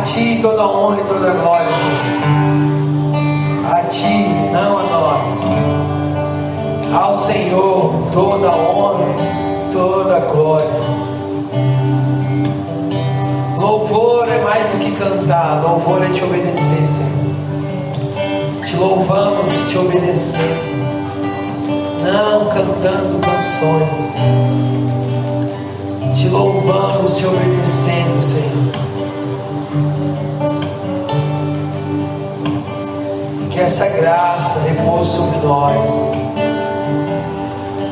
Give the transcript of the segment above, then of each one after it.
Ti toda a honra e toda a glória, Senhor. A Ti, não a nós. Ao Senhor toda a honra, toda a glória. Louvor é mais do que cantar, louvor é te obedecer, Senhor. Te louvamos, te obedecendo, não cantando canções. Te louvamos, te obedecendo, Senhor. Que essa graça repouse sobre nós,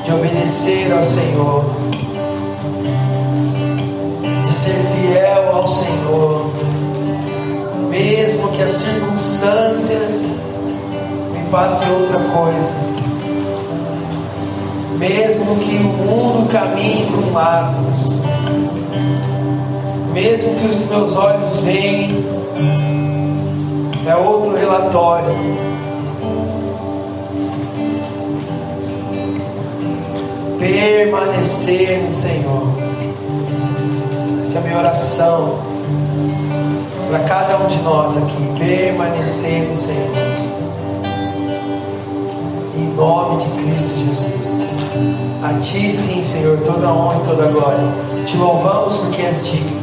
de obedecer ao Senhor, de ser fiel ao Senhor, mesmo que as circunstâncias me passem outra coisa, mesmo que o mundo caminhe para um lado, mesmo que os meus olhos vejam é outro relatório. Permanecer no Senhor. Essa é a minha oração para cada um de nós aqui. Permanecer no Senhor. Em nome de Cristo Jesus. A Ti sim, Senhor, toda a honra e toda a glória. Te louvamos porque és digno.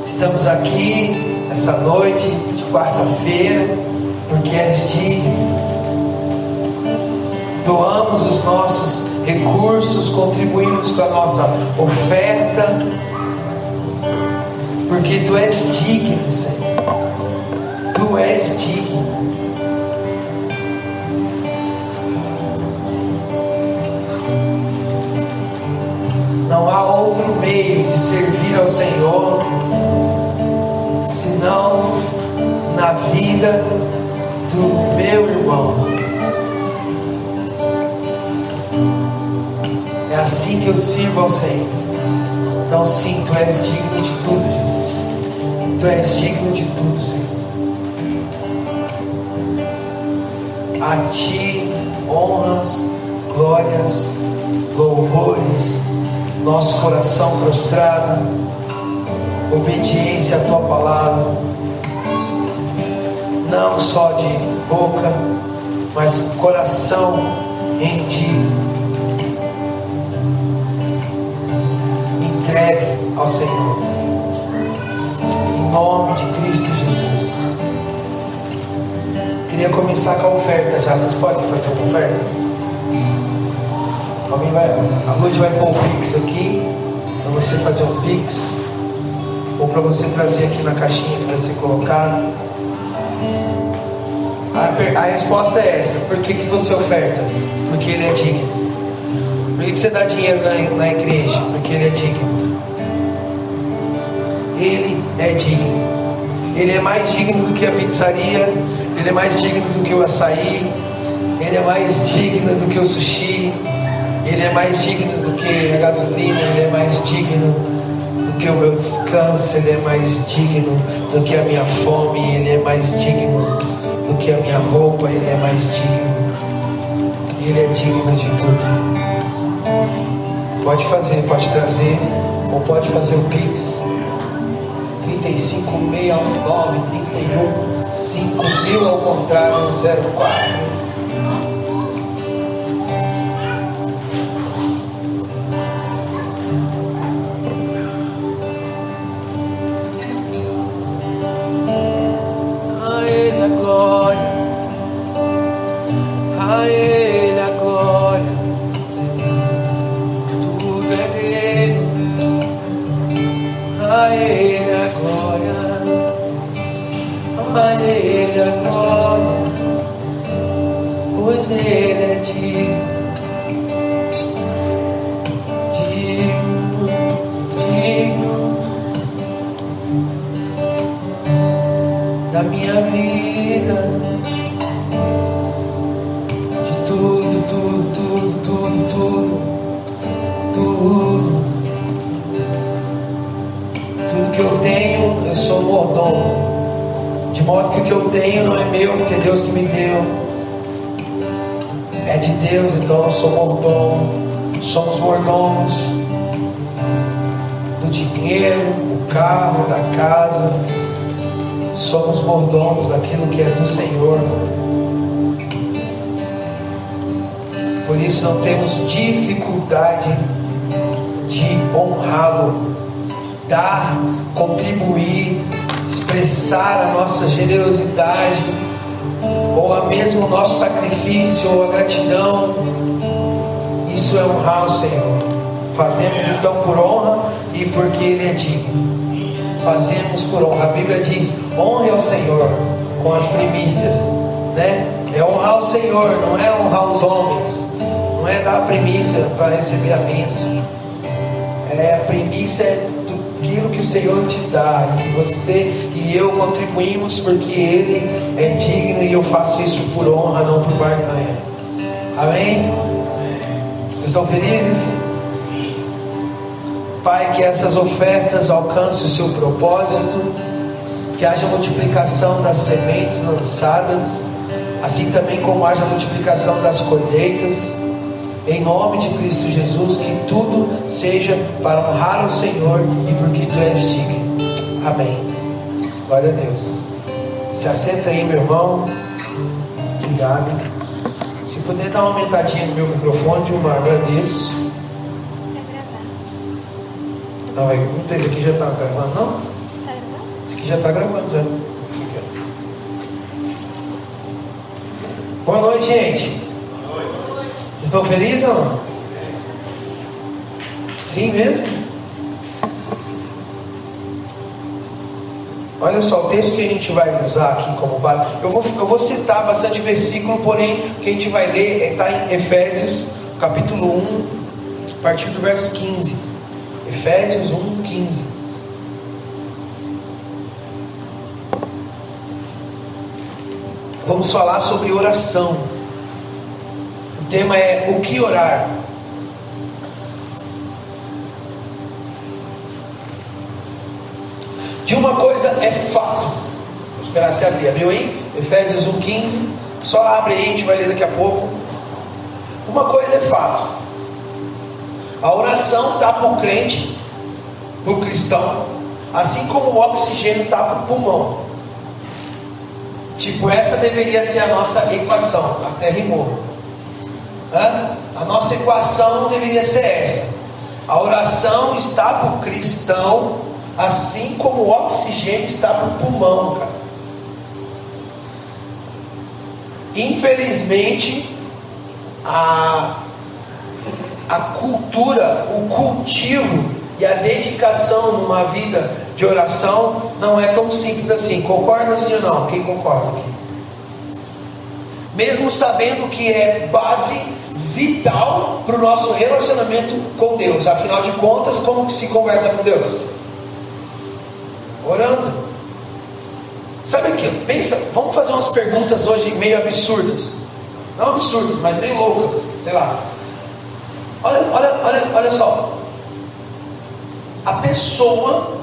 Estamos aqui essa noite de quarta-feira, porque és digno. Doamos os nossos recursos, contribuímos com a nossa oferta, porque Tu és digno, Senhor. Tu és digno. Não há outro meio de servir ao Senhor senão na vida do meu irmão. É assim que eu sirvo ao Senhor. Então sim, Tu és digno de tudo, Jesus. Tu és digno de tudo, Senhor. A Ti honras, glórias, louvores, nosso coração prostrado, obediência à Tua palavra, não só de boca, mas coração rendido, entregue ao Senhor, em nome de Cristo Jesus. Queria começar com a oferta já. Vocês podem fazer uma oferta? A Luz vai pôr o Pix aqui, para você fazer um Pix, ou para você trazer aqui na caixinha para ser colocado. A resposta é essa. Por que você oferta? Porque Ele é digno. Por que você dá dinheiro na igreja? Porque Ele é digno. Ele é digno. Ele é mais digno do que a pizzaria. Ele é mais digno do que o açaí. Ele é mais digno do que o sushi. Ele é mais digno do que a gasolina. Ele é mais digno do que o meu descanso. Ele é mais digno do que a minha fome. Ele é mais digno do que a minha roupa. Ele é mais digno. Ele é digno de tudo. Pode fazer, pode trazer, ou pode fazer o Pix 3569 31 5000 ao contrário 04. Da minha vida, de tudo, tudo, tudo, tudo, tudo, tudo, tudo que eu tenho, eu sou mordomo, de modo que o que eu tenho não é meu, porque é Deus que me deu, é de Deus, então eu sou mordomo, somos mordomos do dinheiro, do carro, da casa. somos mordomos daquilo que é do Senhor. Por isso não temos dificuldade de honrá-lo, dar, contribuir, expressar a nossa generosidade, ou a mesmo o nosso sacrifício, ou a gratidão. Isso é honrar o Senhor. Fazemos então por honra e porque Ele é digno. Fazemos por honra. A Bíblia diz: honre ao Senhor com as primícias, né? É honrar o Senhor, não é honrar os homens, não é dar a primícia para receber a bênção. A primícia é aquilo que o Senhor te dá, e você e eu contribuímos porque Ele é digno, e eu faço isso por honra, não por barganha. Amém? Vocês estão felizes? Pai, que essas ofertas alcancem o seu propósito, que haja multiplicação das sementes lançadas, assim também como haja multiplicação das colheitas, em nome de Cristo Jesus, que tudo seja para honrar o Senhor e porque Tu és digno. Amém. Glória a Deus. Se assenta aí, meu irmão. Obrigado. Se puder dar uma aumentadinha no meu microfone, eu agradeço. Não, esse aqui já está gravando, não? Esse aqui já está gravando, já. Boa noite, gente. Vocês estão felizes ou não? Sim mesmo? Olha só, o texto que a gente vai usar aqui como base, eu vou citar bastante versículo, porém, o que a gente vai ler está em Efésios, capítulo 1, a partir do verso 15. Efésios 1, 15. Vamos falar sobre oração. O tema é o que orar. De uma coisa é fato. Vou esperar você abrir. Abriu aí? Efésios 1, 15. Só abre aí, a gente vai ler daqui a pouco. Uma coisa é fato. A oração tapa o crente, o cristão, assim como o oxigênio tapa o pulmão. Tipo, essa deveria ser a nossa equação. Até rimou. A nossa equação deveria ser essa. A oração está para o cristão, assim como o oxigênio está para o pulmão, cara. Infelizmente, a cultura, o cultivo e a dedicação numa vida de oração não é tão simples assim. Concorda sim ou não? Quem concorda aqui? Mesmo sabendo que é base vital para o nosso relacionamento com Deus. Afinal de contas, como que se conversa com Deus? Orando. Sabe aqui? Pensa, vamos fazer umas perguntas hoje meio absurdas. Não absurdas, mas meio loucas. Sei lá. Olha só. A pessoa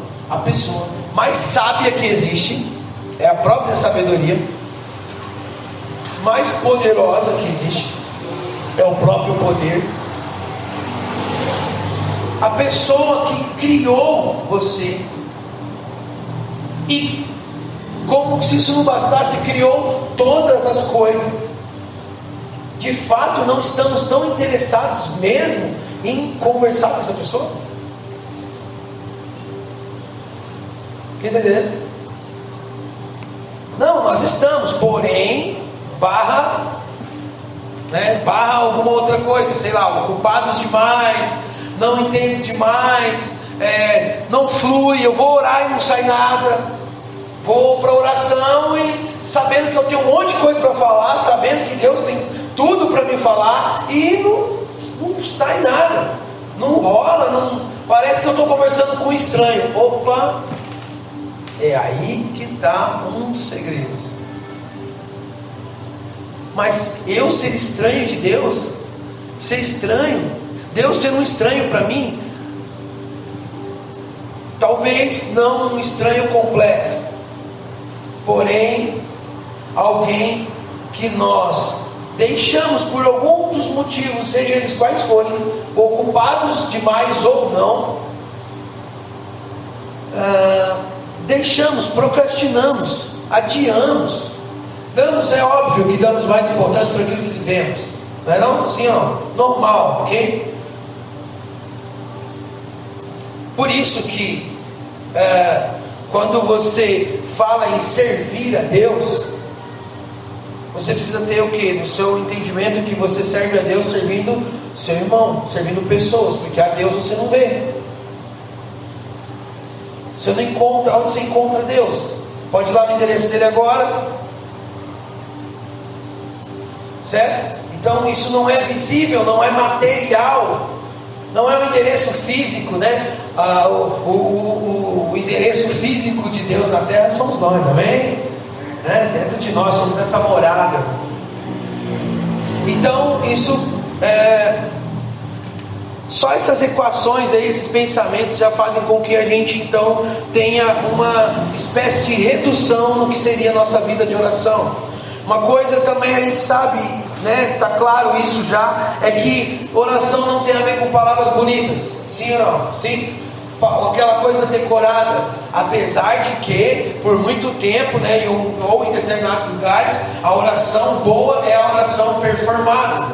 mais sábia que existe é a própria sabedoria. Mais poderosa que existe é o próprio poder. A pessoa que criou você, e como se isso não bastasse, criou todas as coisas. De fato, não estamos tão interessados mesmo em conversar com essa pessoa? Quer entender? Não, nós estamos, porém, barra alguma outra coisa, sei lá, ocupados demais, não entendo demais, não flui, eu vou orar e não sai nada, vou para oração e sabendo que eu tenho um monte de coisa para falar, sabendo que Deus tem tudo para me falar, e não sai nada, não rola, não, parece que eu estou conversando com um estranho. Opa, é aí que está um dos segredos. Mas eu ser estranho de Deus, ser estranho, Deus ser um estranho para mim, talvez não um estranho completo, porém alguém que nós deixamos por algum dos motivos, seja eles quais forem, ocupados demais ou não, deixamos, procrastinamos, adiamos, damos, é óbvio que damos mais importância para aquilo que tivemos, não é não? Sim, ó, normal, ok? Por isso que quando você fala em servir a Deus, você precisa ter o que? No seu entendimento que você serve a Deus servindo seu irmão, servindo pessoas, porque a Deus você não vê. Você não encontra, onde você encontra Deus? Pode ir lá no endereço dele agora, certo? Então isso não é visível, não é material, não é um endereço físico, né? O endereço físico de Deus na terra somos nós, amém? Dentro de nós somos essa morada. Então isso só essas equações aí, esses pensamentos já fazem com que a gente então tenha uma espécie de redução no que seria a nossa vida de oração. Uma coisa também a gente sabe, né, está claro isso já, é que oração não tem a ver com palavras bonitas, sim ou não? Sim? Aquela coisa decorada, apesar de que por muito tempo, né, ou em determinados lugares, a oração boa é a oração performada,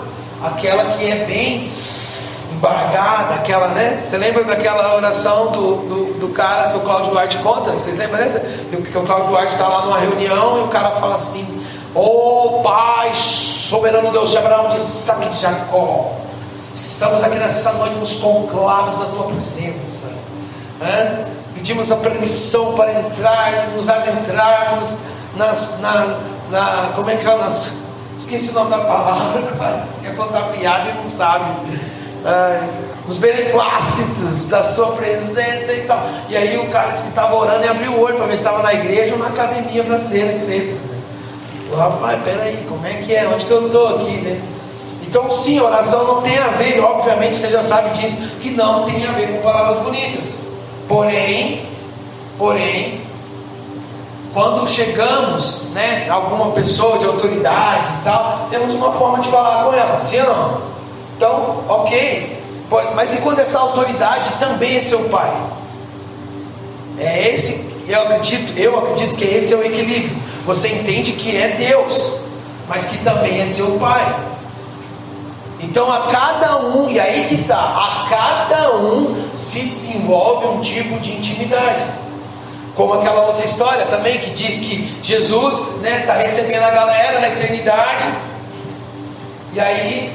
aquela que é bem embargada, aquela, né? Você lembra daquela oração do cara que o Cláudio Duarte conta? Vocês lembram dessa? Que o Cláudio Duarte está lá numa reunião e o cara fala assim: "Ó Pai, soberano Deus de Abraão, de Isaac e de Jacó, estamos aqui nessa noite nos conclavos da tua presença. Pedimos a permissão para entrar, nos adentrarmos como é que é? Esqueci o nome da palavra, cara. Quer contar piada e não sabe. Os beneplácitos da sua presença e tal." E aí o cara disse que estava orando e abriu o olho para ver se estava na igreja ou na academia brasileira de letras, né? Rapaz, peraí, como é que é? Onde que eu estou aqui, né? Então sim, oração não tem a ver, obviamente você já sabe disso, que não tem a ver com palavras bonitas. Porém, quando chegamos, né, a alguma pessoa de autoridade e tal, temos uma forma de falar com ela, sim ou não? Então, ok, mas e quando essa autoridade também é seu pai? Eu acredito que esse é o equilíbrio. Você entende que é Deus, mas que também é seu pai. Então a cada um, e aí que está, a cada um se desenvolve um tipo de intimidade. Como aquela outra história também que diz que Jesus, né, está recebendo a galera na eternidade. E aí,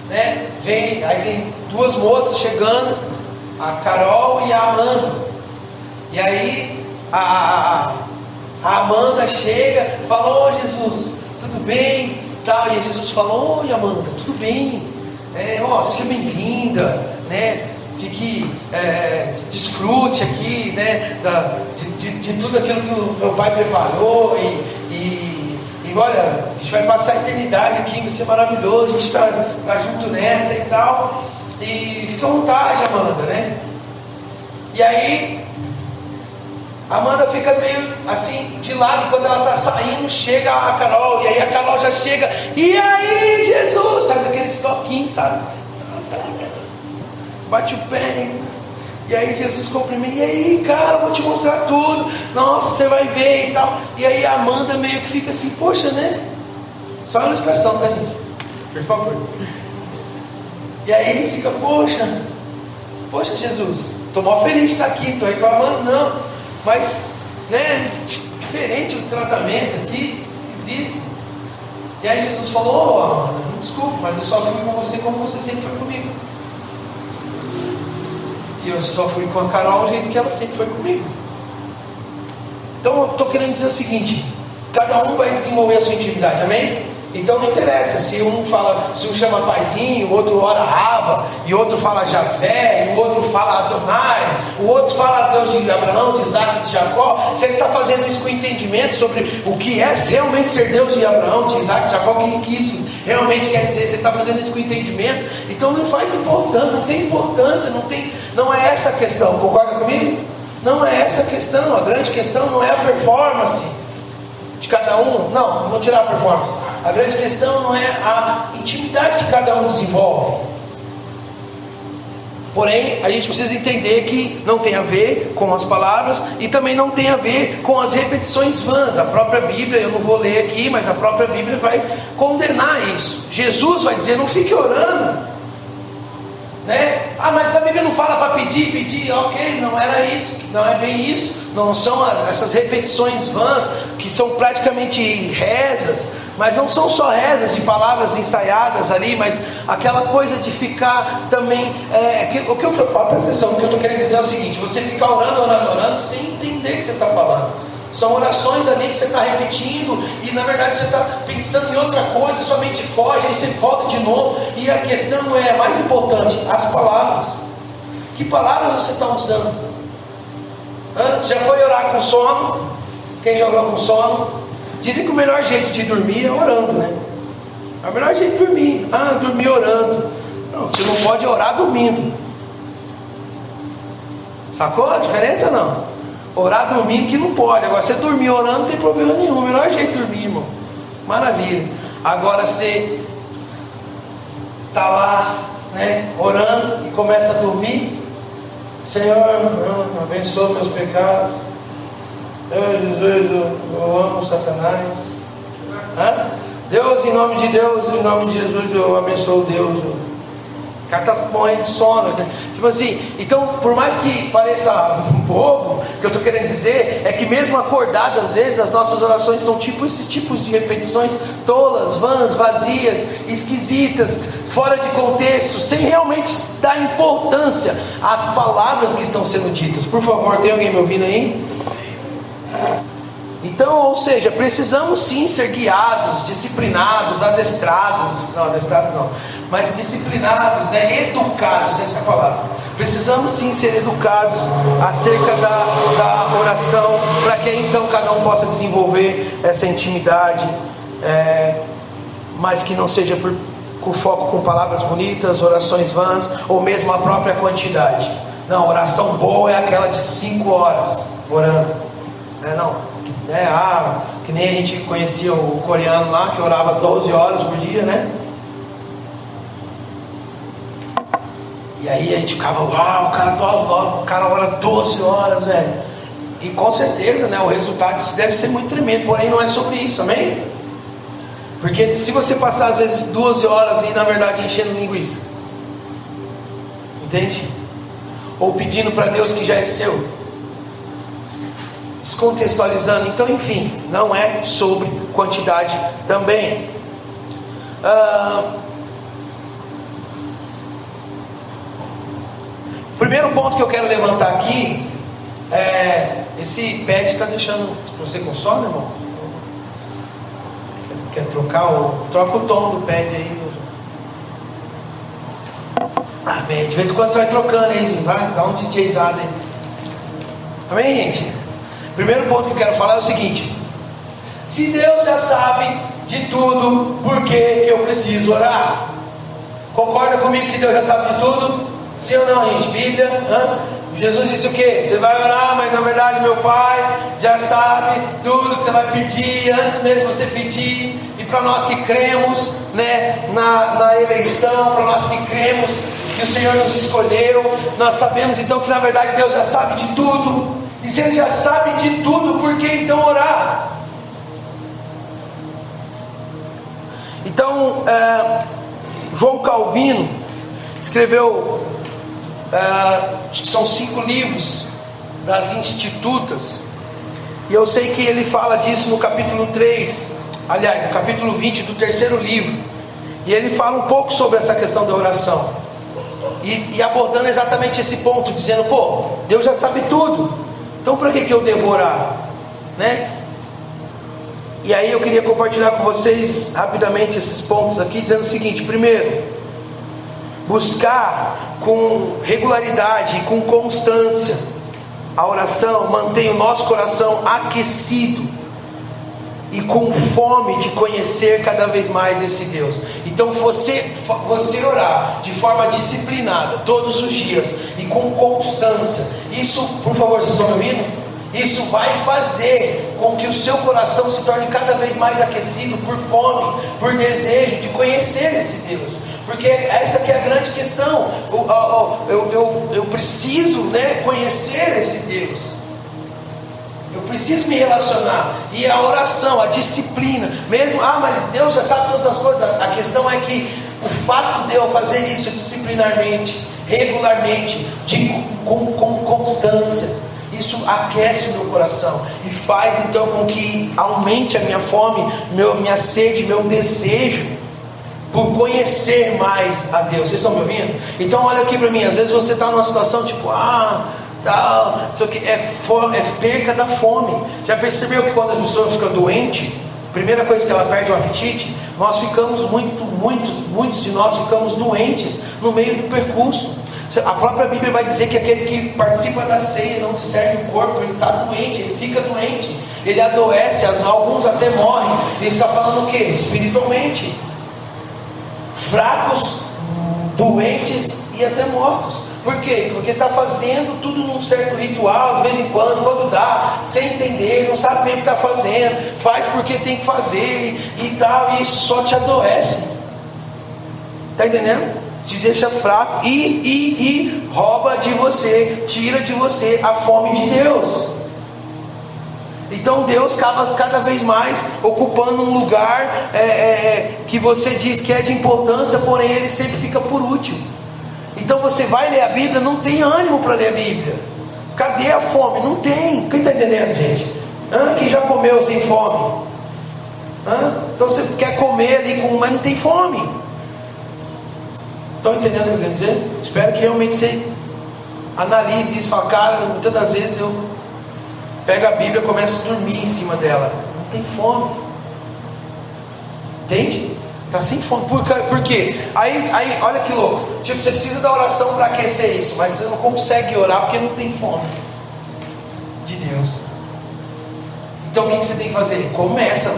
né, aí tem duas moças chegando, a Carol e a Amanda. E aí a Amanda chega, fala: "Ô Jesus, tudo bem?" Tal. E aí Jesus falou: "Oi Amanda, tudo bem? Seja bem-vinda, né? Fique, desfrute aqui, né, de tudo aquilo que o meu pai preparou, e olha, a gente vai passar a eternidade aqui, vai ser maravilhoso, a gente tá junto nessa e tal, e fica à vontade, Amanda, né?" E aí a Amanda fica meio assim de lado, e quando ela está saindo, chega a Carol, e aí a Carol já chega: "E aí Jesus?" Sabe aqueles toquinhos, sabe? Bate o pé, e aí Jesus cumprimenta: "E aí, cara, vou te mostrar tudo, nossa, você vai ver e tal." E aí a Amanda meio que fica assim: "Poxa, né?" Só a ilustração, tá, gente? Por favor. E aí fica: Poxa Jesus, tô mó feliz de estar aqui, tô reclamando não. Mas, né, diferente o tratamento aqui, esquisito. E aí Jesus falou: "Ô Amanda, me desculpe, mas eu só fui com você como você sempre foi comigo. E eu só fui com a Carol do jeito que ela sempre foi comigo." Então eu estou querendo dizer o seguinte: cada um vai desenvolver a sua intimidade, amém? Então não interessa se um chama Paizinho, o outro ora Raba, e o outro fala Javé, e o outro fala Adonai, o outro fala Deus de Abraão, de Isaac e de Jacó. Se ele está fazendo isso com entendimento sobre o que é realmente ser Deus de Abraão, de Isaac e de Jacó, o que isso realmente quer dizer, se ele está fazendo isso com entendimento, então não faz importância, não tem importância, não é essa a questão, concorda comigo? Não é essa a questão, a grande questão não é a performance de cada um, não vou tirar a performance. A grande questão não é a intimidade que cada um desenvolve. Porém, a gente precisa entender que não tem a ver com as palavras e também não tem a ver com as repetições vãs. A própria Bíblia, eu não vou ler aqui, mas a própria Bíblia vai condenar isso. Jesus vai dizer: não fique orando, né? Ah, mas a Bíblia não fala para pedir, ok, não era isso, não é bem isso, não são essas repetições vãs, que são praticamente rezas, mas não são só rezas de palavras ensaiadas ali, mas aquela coisa de ficar também, presta atenção, o que eu estou querendo dizer é o seguinte: você ficar orando, sem entender o que você está falando. São orações ali que você está repetindo e na verdade você está pensando em outra coisa, sua mente foge, aí você volta de novo. E a questão é, mais importante, as palavras. Que palavras você está usando? Você já foi orar com sono? Quem já orou com sono? Dizem que o melhor jeito de dormir é orando, né? É o melhor jeito de dormir. Dormir orando. Não, você não pode orar dormindo. Sacou a diferença? Não. Orar dormindo que não pode. Agora você dormir orando não tem problema nenhum. O melhor jeito de dormir, irmão. Maravilha. Agora você está lá, né, orando e começa a dormir. Senhor, abençoa meus pecados. Deus, Jesus, eu amo Satanás. Deus, em nome de Deus, em nome de Jesus, eu abençoo Deus. O cara está morrendo de sono. Tipo assim, então, por mais que pareça bobo, o que eu estou querendo dizer é que mesmo acordado, às vezes, as nossas orações são tipo esse tipo de repetições tolas, vãs, vazias, esquisitas, fora de contexto, sem realmente dar importância às palavras que estão sendo ditas. Por favor, tem alguém me ouvindo aí? Então, ou seja, precisamos sim ser guiados, disciplinados, mas disciplinados, né? Educados, essa é a palavra. Precisamos sim ser educados acerca da oração, para que então cada um possa desenvolver essa intimidade, mas que não seja com foco com palavras bonitas, orações vãs, ou mesmo a própria quantidade. Não, oração boa é aquela de 5 horas orando, que nem a gente conhecia o coreano lá, que orava 12 horas por dia, né? E aí a gente ficava, uau, o cara ora 12 horas, velho. E com certeza, né, o resultado disso deve ser muito tremendo. Porém não é sobre isso, amém? Porque se você passar às vezes 12 horas e na verdade enchendo linguiça, entende? Ou pedindo para Deus que já é seu, descontextualizando. Então, enfim, não é sobre quantidade também. O primeiro ponto que eu quero levantar aqui é: esse pad está deixando você com sono, irmão? Quer trocar troca o tom do pad aí? Amém. De vez em quando você vai trocando aí, vai dar um DJzado aí. Amém, gente? Primeiro ponto que eu quero falar é o seguinte: se Deus já sabe de tudo, por que eu preciso orar? Concorda comigo que Deus já sabe de tudo? Sim ou não, gente? Bíblia, Jesus disse o quê? Você vai orar, mas na verdade meu Pai já sabe tudo que você vai pedir antes mesmo de você pedir. E para nós que cremos, né, na eleição, para nós que cremos que o Senhor nos escolheu, nós sabemos então que na verdade Deus já sabe de tudo. E se Ele já sabe de tudo, por que então orar? Então, João Calvino escreveu, são 5 livros das Institutas, e eu sei que ele fala disso no capítulo 3, aliás, no capítulo 20 do 3º livro, e ele fala um pouco sobre essa questão da oração, e abordando exatamente esse ponto, dizendo: Deus já sabe tudo, então para que eu devo orar, né? E aí eu queria compartilhar com vocês rapidamente esses pontos aqui, dizendo o seguinte: primeiro, buscar com regularidade e com constância a oração mantém o nosso coração aquecido e com fome de conhecer cada vez mais esse Deus. Então você orar de forma disciplinada todos os dias e com constância, isso, por favor, vocês estão me ouvindo? Isso vai fazer com que o seu coração se torne cada vez mais aquecido por fome, por desejo de conhecer esse Deus. Porque essa que é a grande questão. Eu preciso, né, conhecer esse Deus. Eu preciso me relacionar. E a oração, a disciplina, mesmo, mas Deus já sabe todas as coisas. A questão é que o fato de eu fazer isso disciplinarmente, regularmente, com constância, isso aquece o meu coração e faz então com que aumente a minha fome, minha sede, meu desejo por conhecer mais a Deus. Vocês estão me ouvindo? Então olha aqui para mim. Às vezes você está numa situação tipo, tal, isso aqui é perca da fome. Já percebeu que quando as pessoas ficam doentes, primeira coisa que ela perde o apetite? Nós ficamos muitos de nós ficamos doentes no meio do percurso. A própria Bíblia vai dizer que aquele que participa da ceia não discerne o corpo, ele está doente, ele fica doente, ele adoece, alguns até morrem. Ele está falando o que? Espiritualmente, fracos, doentes e até mortos. Por quê? Porque está fazendo tudo num certo ritual, de vez em quando dá, sem entender, não sabe bem o que está fazendo, faz porque tem que fazer e tal, e isso só te adoece. Está entendendo? Te deixa fraco e rouba de você, tira de você a fome de Deus. Então Deus acaba cada vez mais ocupando um lugar que você diz que é de importância, porém ele sempre fica por último. Então você vai ler a Bíblia, não tem ânimo para ler a Bíblia. Cadê a fome? Não tem. Quem está entendendo, gente? Quem já comeu sem fome? Então você quer comer ali, mas não tem fome. Estão entendendo o que eu quero dizer? Espero que realmente você analise isso. Fala, cara, muitas das vezes eu pego a Bíblia e começo a dormir em cima dela. Não tem fome. Entende? Está sem fome. Por quê? Aí olha que louco. Tipo, você precisa da oração para aquecer isso, mas você não consegue orar porque não tem fome de Deus. Então o que você tem que fazer? Começa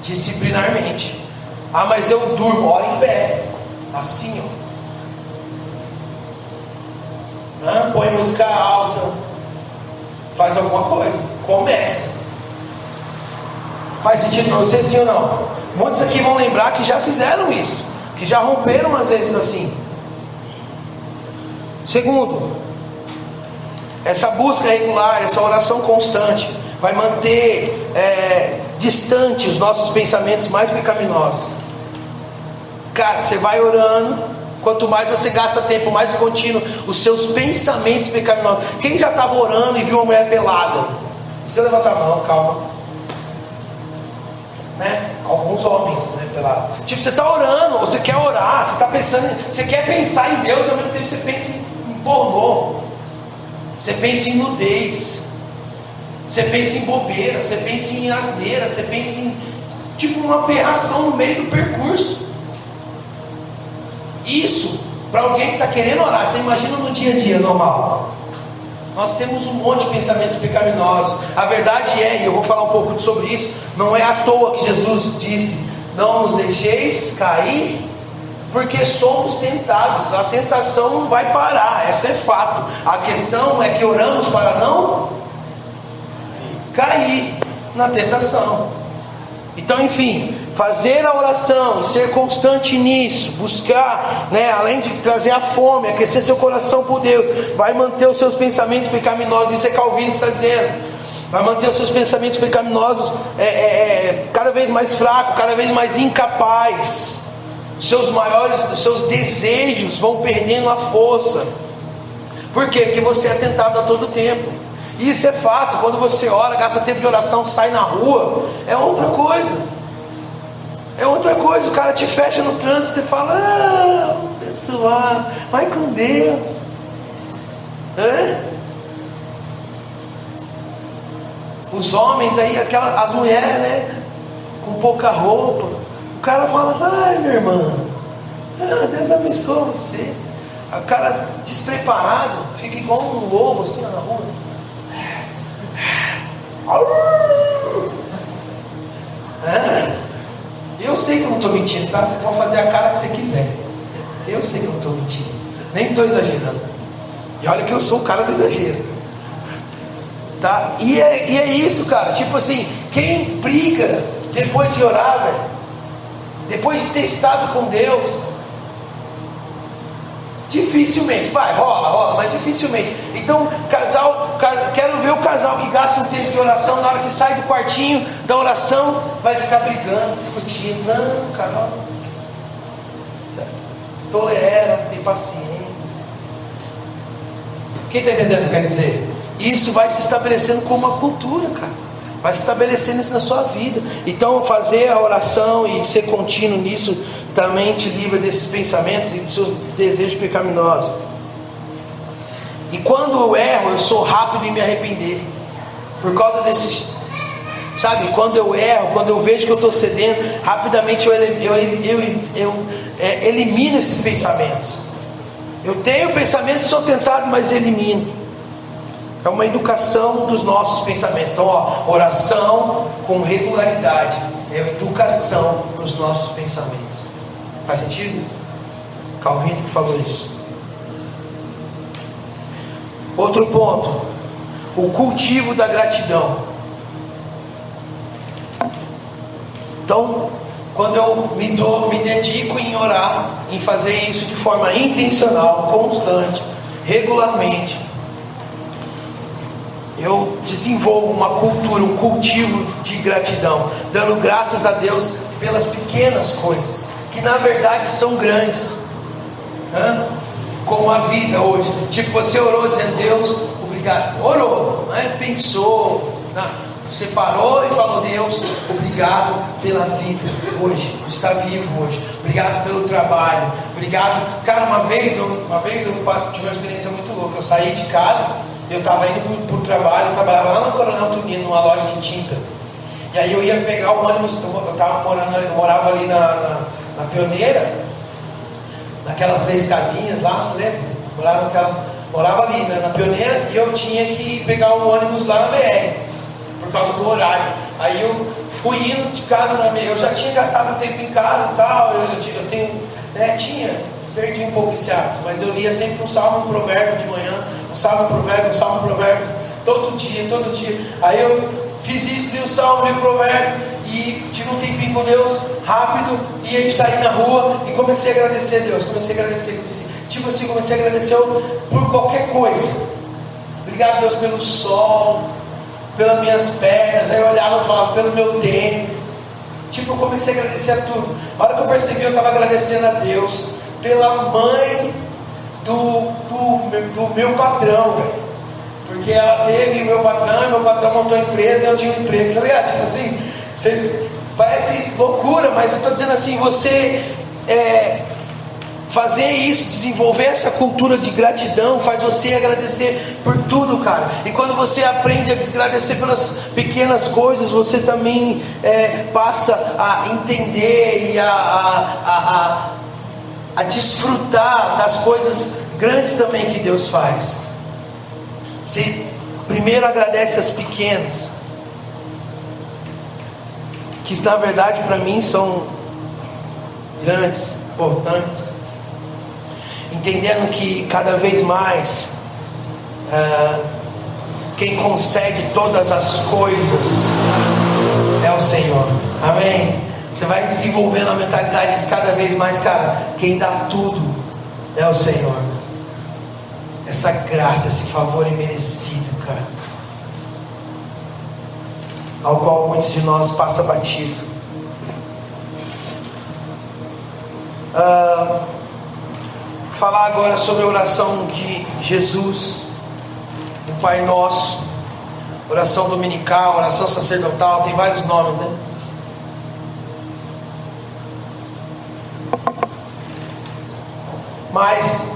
disciplinarmente. Mas eu durmo, ora em pé. Assim, põe música alta, faz alguma coisa, começa. Faz sentido para você, sim ou não? Muitos aqui vão lembrar que já fizeram isso, que já romperam às vezes assim. Segundo, essa busca regular, essa oração constante vai manter distante os nossos pensamentos mais pecaminosos. Cara, você vai orando, quanto mais você gasta tempo, mais contínuo, os seus pensamentos pecaminosos. Quem já estava orando e viu uma mulher pelada? Você levanta a mão, calma. Né? Alguns homens, né, pelados. Tipo, você está orando, você quer orar, você está pensando, você quer pensar em Deus, ao mesmo tempo você pensa em pornô, você pensa em nudez, você pensa em bobeira, você pensa em asneira, você pensa em tipo uma aberração no meio do percurso. Isso, para alguém que está querendo orar, você imagina no dia a dia normal. Nós temos um monte de pensamentos pecaminosos. A verdade é, e eu vou falar um pouco sobre isso, não é à toa que Jesus disse: não nos deixeis cair, porque somos tentados. A tentação não vai parar, essa é fato. A questão é que oramos para não cair na tentação. Então, enfim, fazer a oração e ser constante nisso, buscar, né, além de trazer a fome, aquecer seu coração por Deus, vai manter os seus pensamentos pecaminosos. Isso é Calvino que está dizendo. Vai manter os seus pensamentos pecaminosos cada vez mais fracos, cada vez mais incapaz. Os seus desejos vão perdendo a força. Por quê? Porque você é tentado a todo tempo. Isso é fato. Quando você ora, gasta tempo de oração, sai na rua, é outra coisa. É outra coisa. O cara te fecha no trânsito, você fala: abençoar, vai com Deus. Os homens aí, as mulheres, né, com pouca roupa, o cara fala: ai, minha irmã, Deus abençoe você. O cara despreparado fica igual um lobo assim na rua. Eu sei que eu não estou mentindo, tá? Você pode fazer a cara que você quiser. Eu sei que eu não estou mentindo, nem estou exagerando. E olha que eu sou o cara do exagero, tá? E é isso, cara. Tipo assim, quem briga depois de orar, velho, depois de ter estado com Deus, Dificilmente, rola, mas dificilmente. Então, quero ver o casal que gasta um tempo de oração, na hora que sai do quartinho da oração, vai ficar brigando, discutindo. Não, cara, tolera, tem paciência. Quem está entendendo o que eu quero dizer? Isso vai se estabelecendo como uma cultura, cara. Vai se estabelecendo isso na sua vida. Então, fazer a oração e ser contínuo nisso também te livra desses pensamentos e dos seus desejos pecaminosos. E quando eu erro, eu sou rápido em me arrepender. Por causa desses, sabe? Quando eu erro, quando eu vejo que eu estou cedendo, rapidamente eu elimino esses pensamentos. Eu tenho pensamento, sou tentado, mas elimino. É uma educação dos nossos pensamentos. Então, oração com regularidade é uma educação para os nossos pensamentos. Faz sentido? Calvino que falou isso. Outro ponto: o cultivo da gratidão. Então, quando eu me dedico em orar, em fazer isso de forma intencional, constante, regularmente, eu desenvolvo uma cultura, um cultivo de gratidão, dando graças a Deus pelas pequenas coisas, que na verdade são grandes, como a vida hoje. Tipo, você orou dizendo: Deus, obrigado. Orou, não é? Pensou, não. Você parou e falou: Deus, obrigado pela vida hoje, por estar vivo hoje, obrigado pelo trabalho, obrigado. Cara, uma vez eu tive uma experiência muito louca. Eu saí de casa, eu estava indo para o trabalho, eu trabalhava lá na Coronel Tunino, numa loja de tinta. E aí eu ia pegar o ônibus, eu morava ali na Pioneira, naquelas 3 casinhas lá, você lembra? Morava ali na Pioneira, e eu tinha que pegar o ônibus lá na BR. Por causa do horário. Aí eu fui indo de casa, eu já tinha gastado um tempo em casa e tal. Perdi um pouco esse hábito, mas eu lia sempre um salmo, um provérbio de manhã, um salmo, um provérbio, todo dia. Aí eu fiz isso, li o salmo, li o provérbio, e tive um tempinho com Deus, rápido, e aí saí na rua e comecei a agradecer a Deus, comecei a agradecer por qualquer coisa. Obrigado, Deus, pelo sol, pelas minhas pernas. Aí eu olhava e falava: pelo meu tênis. Eu comecei a agradecer a tudo. A hora que eu percebi, eu estava agradecendo a Deus pela mãe do meu patrão, velho. Porque ela teve o meu patrão, e meu patrão montou a empresa, e eu tinha um emprego, tá ligado? Parece loucura, mas eu estou dizendo assim: você fazer isso, desenvolver essa cultura de gratidão, faz você agradecer por tudo, cara. E quando você aprende a agradecer pelas pequenas coisas, você também passa a entender e a desfrutar das coisas grandes também que Deus faz. Você primeiro agradece as pequenas, que na verdade para mim são grandes, importantes. Entendendo que cada vez mais quem concede todas as coisas é o Senhor. Amém? Você vai desenvolvendo a mentalidade de cada vez mais, cara, quem dá tudo é o Senhor. Essa graça, esse favor imerecido, cara, ao qual muitos de nós passa batido. Falar agora sobre a oração de Jesus, o Pai Nosso, oração dominical, oração sacerdotal, tem vários nomes, né? Mas,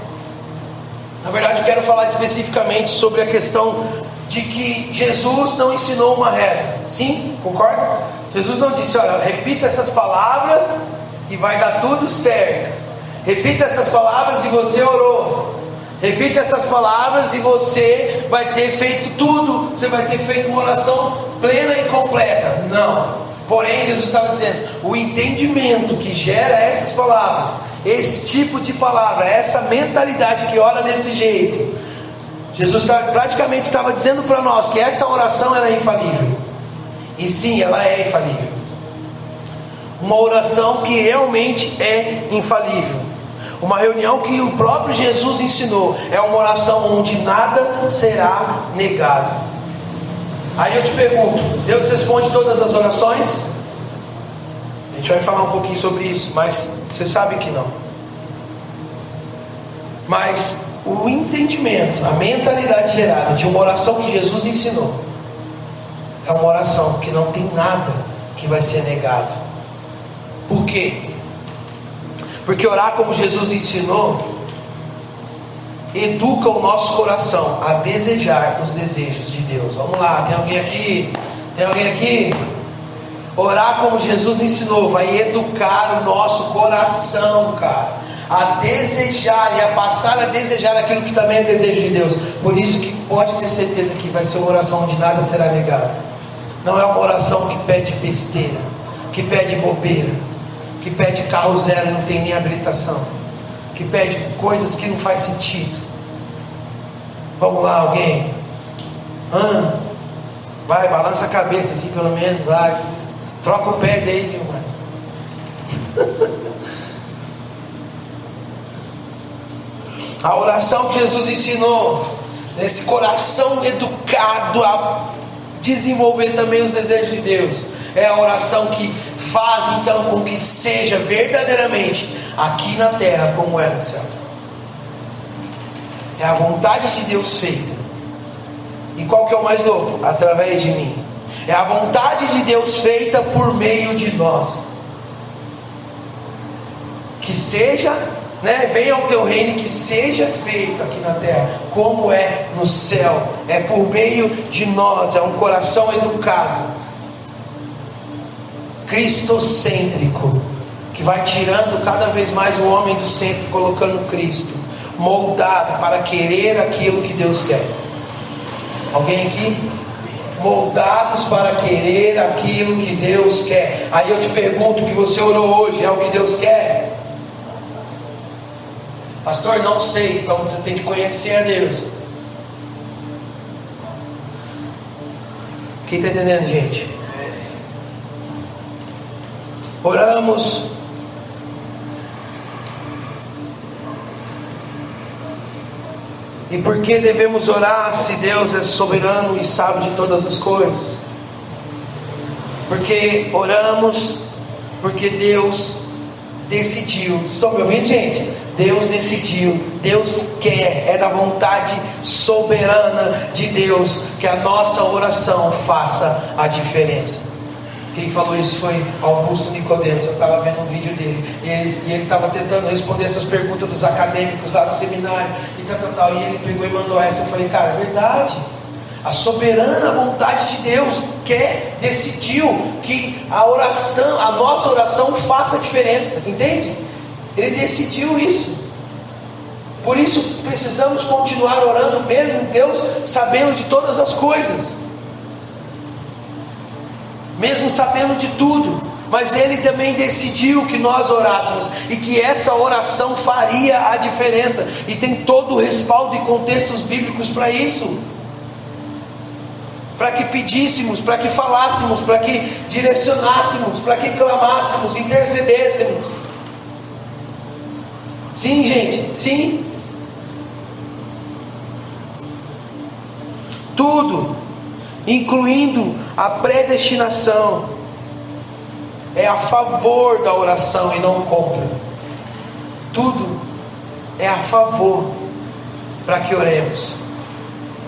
na verdade, eu quero falar especificamente sobre a questão de que Jesus não ensinou uma reza. Sim? Concorda? Jesus não disse: olha, repita essas palavras e vai dar tudo certo. Repita essas palavras e você orou. Repita essas palavras e você vai ter feito tudo. Você vai ter feito uma oração plena e completa. Não. Porém, Jesus estava dizendo: o entendimento que gera essas palavras, esse tipo de palavra, essa mentalidade que ora desse jeito, Jesus praticamente estava dizendo para nós que essa oração ela é infalível. E sim, ela é infalível. Uma oração que realmente é infalível. Uma reunião que o próprio Jesus ensinou. É uma oração onde nada será negado. Aí eu te pergunto: Deus responde todas as orações? A gente vai falar um pouquinho sobre isso, mas você sabe que não. Mas o entendimento, a mentalidade gerada de uma oração que Jesus ensinou, é uma oração que não tem nada que vai ser negado. Por quê? Porque orar como Jesus ensinou educa o nosso coração a desejar os desejos de Deus. Vamos lá, tem alguém aqui? Tem alguém aqui? Orar como Jesus ensinou vai educar o nosso coração, cara, a desejar e a passar a desejar aquilo que também é desejo de Deus. Por isso que pode ter certeza que vai ser uma oração onde nada será negado. Não é uma oração que pede besteira, que pede bobeira, que pede carro zero e não tem nem habilitação, que pede coisas que não faz sentido. Vamos lá, alguém? Vai, balança a cabeça assim pelo menos, vai. Troca o pad aí, Dilma. A oração que Jesus ensinou, nesse coração educado a desenvolver também os desejos de Deus, é a oração que faz então com que seja verdadeiramente aqui na terra como é no céu. É a vontade de Deus feita. E qual que é o mais louco? Através de mim. É a vontade de Deus feita por meio de nós. Que seja, venha ao teu reino, que seja feito aqui na terra como é no céu. É por meio de nós. É um coração educado, cristocêntrico, que vai tirando cada vez mais o homem do centro, colocando Cristo, moldado para querer aquilo que Deus quer. Alguém aqui? Moldados para querer aquilo que Deus quer. Aí eu te pergunto: o que você orou hoje é o que Deus quer? Pastor, não sei. Então você tem que conhecer a Deus. Quem está entendendo, gente? Oramos. E por que devemos orar se Deus é soberano e sabe de todas as coisas? Porque oramos porque Deus decidiu. Estão me ouvindo, gente? Deus decidiu, Deus quer, é da vontade soberana de Deus que a nossa oração faça a diferença. Quem falou isso foi Augusto Nicodemos. Eu estava vendo um vídeo dele e ele estava tentando responder essas perguntas dos acadêmicos lá do seminário e tal, e ele pegou e mandou essa. Eu falei: cara, é verdade. A soberana vontade de Deus decidiu que a oração, a nossa oração faça a diferença, entende? Ele decidiu isso. Por isso precisamos continuar orando, mesmo Deus sabendo de todas as coisas, mesmo sabendo de tudo, mas Ele também decidiu que nós orássemos e que essa oração faria a diferença, e tem todo o respaldo e contextos bíblicos para isso, para que pedíssemos, para que falássemos, para que direcionássemos, para que clamássemos, intercedêssemos. Sim, gente, sim. Tudo, incluindo a predestinação, é a favor da oração e não contra. Tudo é a favor para que oremos.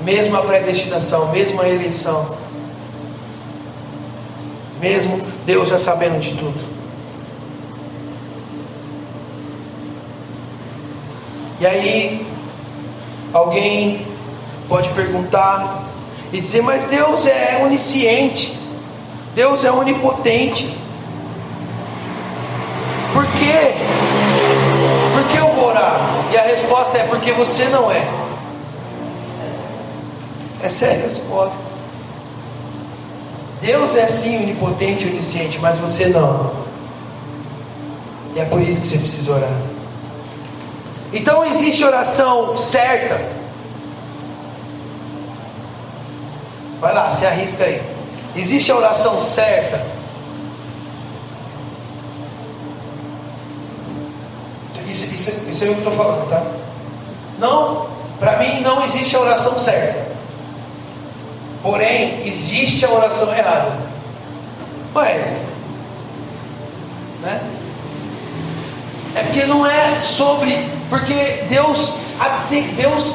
Mesmo a predestinação, mesmo a eleição, mesmo Deus já sabendo de tudo. E aí alguém pode perguntar e dizer: mas Deus é onisciente, Deus é onipotente, por quê? Por que eu vou orar? E a resposta é: porque você não é. Essa é a resposta. Deus é sim onipotente e onisciente, mas você não. E é por isso que você precisa orar. Então existe oração certa. Vai lá, se arrisca aí. Existe a oração certa. Isso é eu que estou falando, tá? Não, para mim não existe a oração certa. Porém, existe a oração errada. Ué, né? É porque não é sobre... Porque Deus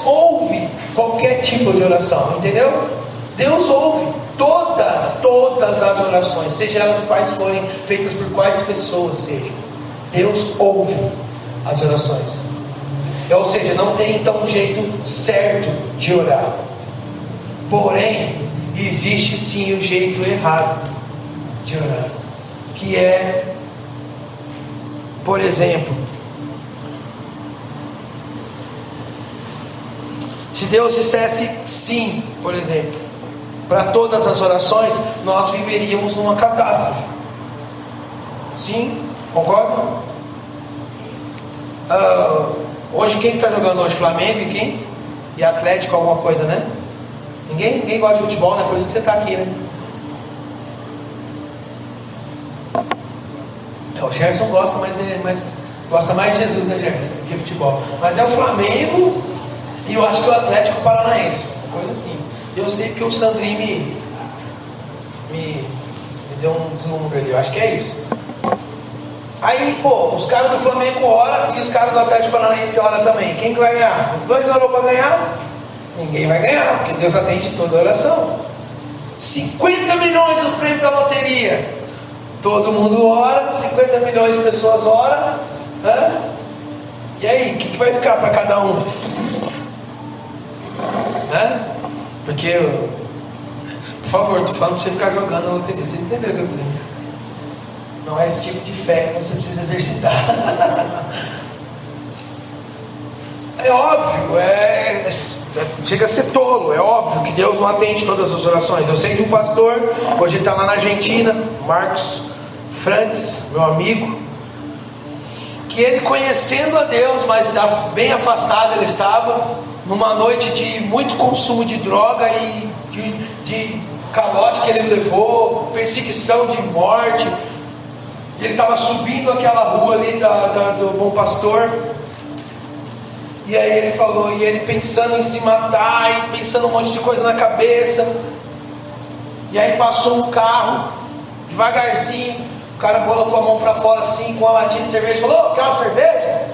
ouve qualquer tipo de oração, entendeu? Deus ouve todas as orações, seja elas quais forem feitas por quais pessoas sejam. Deus ouve as orações. Ou seja, não tem então um jeito certo de orar. Porém, existe sim o jeito errado de orar, que é, por exemplo, se Deus dissesse sim, por exemplo, para todas as orações, nós viveríamos numa catástrofe. Sim? Concordam? Hoje quem está jogando hoje? Flamengo e quem? E Atlético, alguma coisa, né? Ninguém gosta de futebol, né? Por isso que você está aqui, né? O Gerson gosta, mas gosta mais de Jesus, né, Gerson? Do que futebol. Mas é o Flamengo e eu acho que o Atlético Paranaense, uma coisa assim. Eu sei que o Sandrinho me deu um deslumbre ali, eu acho que é isso. Aí, pô, os caras do Flamengo oram e os caras do Atlético Paranaense oram também. Quem que vai ganhar? Os dois orou para ganhar? Ninguém vai ganhar, porque Deus atende toda oração. 50 milhões no prêmio da loteria. Todo mundo ora, 50 milhões de pessoas oram. E aí, o que vai ficar para cada um? Porque, por favor, estou falando para você ficar jogando na loteria. Vocês entenderam o que eu estou dizendo? Não é esse tipo de fé que você precisa exercitar. É óbvio, chega a ser tolo. É óbvio que Deus não atende todas as orações. Eu sei de um pastor, hoje ele está lá na Argentina, Marcos Frantz, meu amigo, que ele, conhecendo a Deus, mas bem afastado ele estava, numa noite de muito consumo de droga e de calote que ele levou, perseguição de morte. Ele estava subindo aquela rua ali do Bom Pastor. E aí ele falou, e ele pensando em se matar, e pensando um monte de coisa na cabeça. E aí passou um carro, devagarzinho. O cara colocou a mão para fora assim, com uma latinha de cerveja, e falou: quer uma cerveja?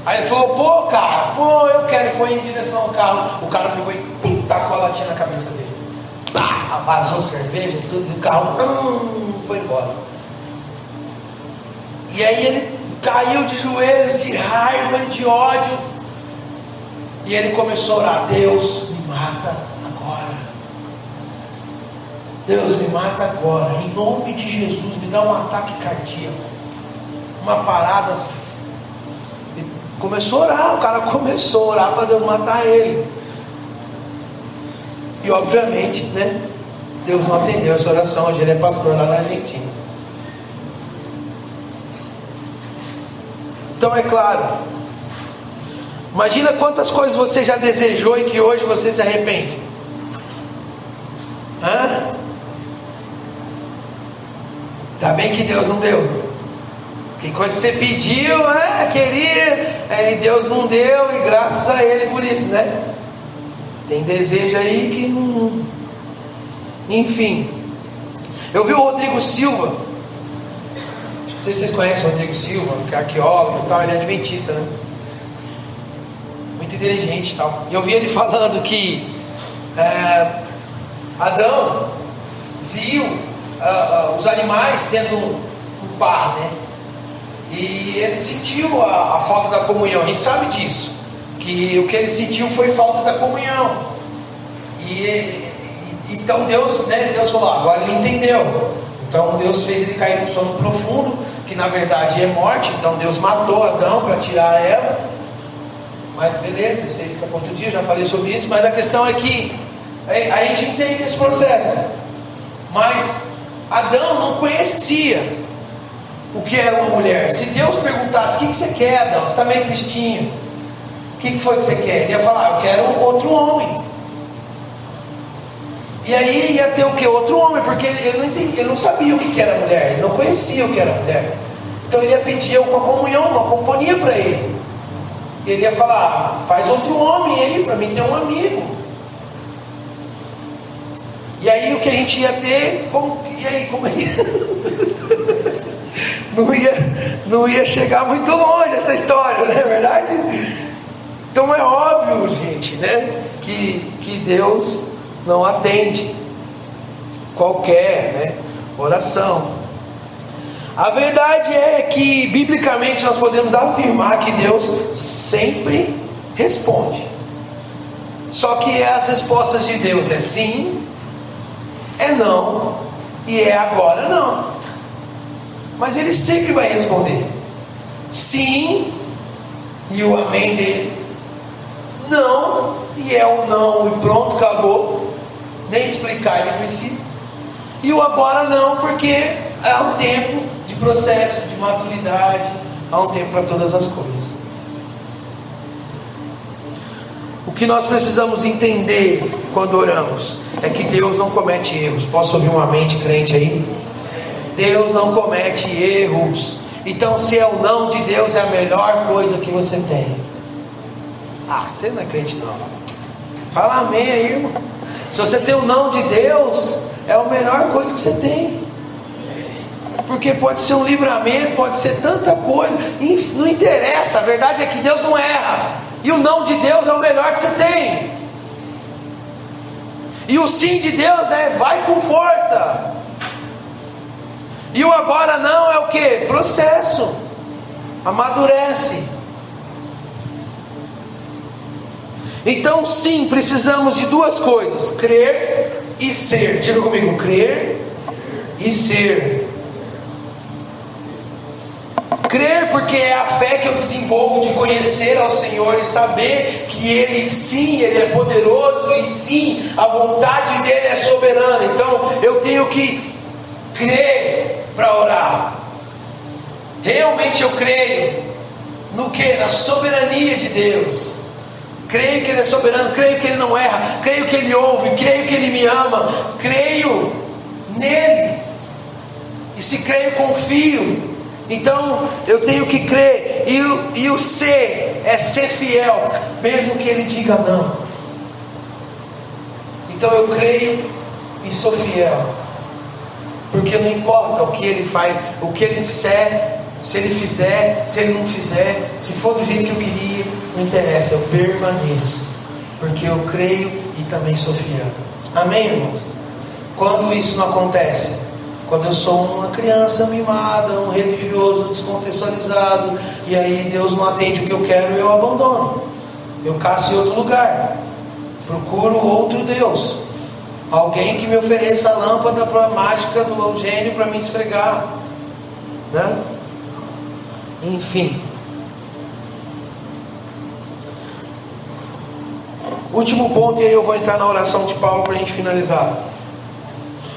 Aí ele falou: pô, cara, eu quero. E foi em direção ao carro. O cara pegou e tacou a latinha na cabeça dele. Vazou a cerveja, tudo, e o carro foi embora. E aí ele caiu de joelhos, de raiva e de ódio. E ele começou a orar: Deus, me mata agora. Deus, me mata agora. Em nome de Jesus, me dá um ataque cardíaco. Uma parada. E começou a orar. O cara começou a orar para Deus matar ele. E obviamente, né, Deus não atendeu essa oração. Hoje ele é pastor lá na Argentina. Então é claro, imagina quantas coisas você já desejou e que hoje você se arrepende. Ainda bem que Deus não deu. Tem coisa que você pediu, queria, e Deus não deu, e graças a Ele por isso, né? Tem desejo aí que não. Enfim, eu vi o Rodrigo Silva. Não sei se vocês conhecem o Rodrigo Silva, que é arqueólogo e tal, ele é adventista, né? Muito inteligente e tal. E eu vi ele falando que Adão viu os animais tendo um par, né? E ele sentiu a falta da comunhão. A gente sabe disso, que o que ele sentiu foi falta da comunhão. Então Deus, né, Deus falou: agora ele entendeu. Então Deus fez ele cair no sono profundo, que na verdade é morte. Então Deus matou Adão para tirar Eva. Mas beleza, isso aí fica para outro dia, já falei sobre isso. Mas a questão é que a gente entende esse processo. Mas Adão não conhecia o que era uma mulher. Se Deus perguntasse: o que você quer, Adão? Você está meio tristinho, o que foi que você quer? Ele ia falar: eu quero outro homem. E aí ia ter o que? Outro homem, porque ele não sabia o que era mulher, ele não conhecia o que era mulher. Então ele ia pedir uma comunhão, uma companhia para ele. Ele ia falar: faz outro homem aí para mim ter um amigo. E aí o que a gente ia ter? E aí, como é que não ia chegar muito longe essa história, não é verdade? Então é óbvio, gente, né, que Deus não atende qualquer, né, oração. A verdade é que biblicamente nós podemos afirmar que Deus sempre responde. Só que as respostas de Deus é sim, é não e é agora não. Mas Ele sempre vai responder sim e o amém dele, não e é o não e pronto, acabou, nem explicar ele precisa, e o agora não, porque há um tempo de processo, de maturidade, há um tempo para todas as coisas. O que nós precisamos entender quando oramos é que Deus não comete erros. Posso ouvir uma mente crente aí? Deus não comete erros. Então, se é o não de Deus, é a melhor coisa que você tem. Ah, você não é crente não. Fala amém aí, irmão. Se você tem o não de Deus, é a melhor coisa que você tem. Porque pode ser um livramento, pode ser tanta coisa, não interessa. A verdade é que Deus não erra. E o não de Deus é o melhor que você tem. E o sim de Deus é vai com força. E o agora não é o que? Processo. Amadurece. Então sim, precisamos de duas coisas: crer e ser. Diga comigo: crer e ser. Crer porque é a fé que eu desenvolvo de conhecer ao Senhor e saber que Ele sim, Ele é poderoso e sim, a vontade dEle é soberana. Então eu tenho que crer para orar. Realmente eu creio no que? Na soberania de Deus. Creio que Ele é soberano, creio que Ele não erra, creio que Ele ouve, creio que Ele me ama, creio nele. E se creio, confio. Então eu tenho que crer. E o ser é ser fiel, mesmo que Ele diga não. Então eu creio e sou fiel, porque não importa o que Ele faz, o que Ele disser, se Ele fizer, se Ele não fizer, se for do jeito que eu queria, não interessa, eu permaneço, porque eu creio e também sou fiel. Amém, irmãos? Quando isso não acontece, quando eu sou uma criança mimada, um religioso descontextualizado, e aí Deus não atende o que eu quero, eu abandono, eu caço em outro lugar, procuro outro Deus, alguém que me ofereça a lâmpada mágica do gênio para me esfregar, né? Enfim, último ponto, e aí eu vou entrar na oração de Paulo para a gente finalizar.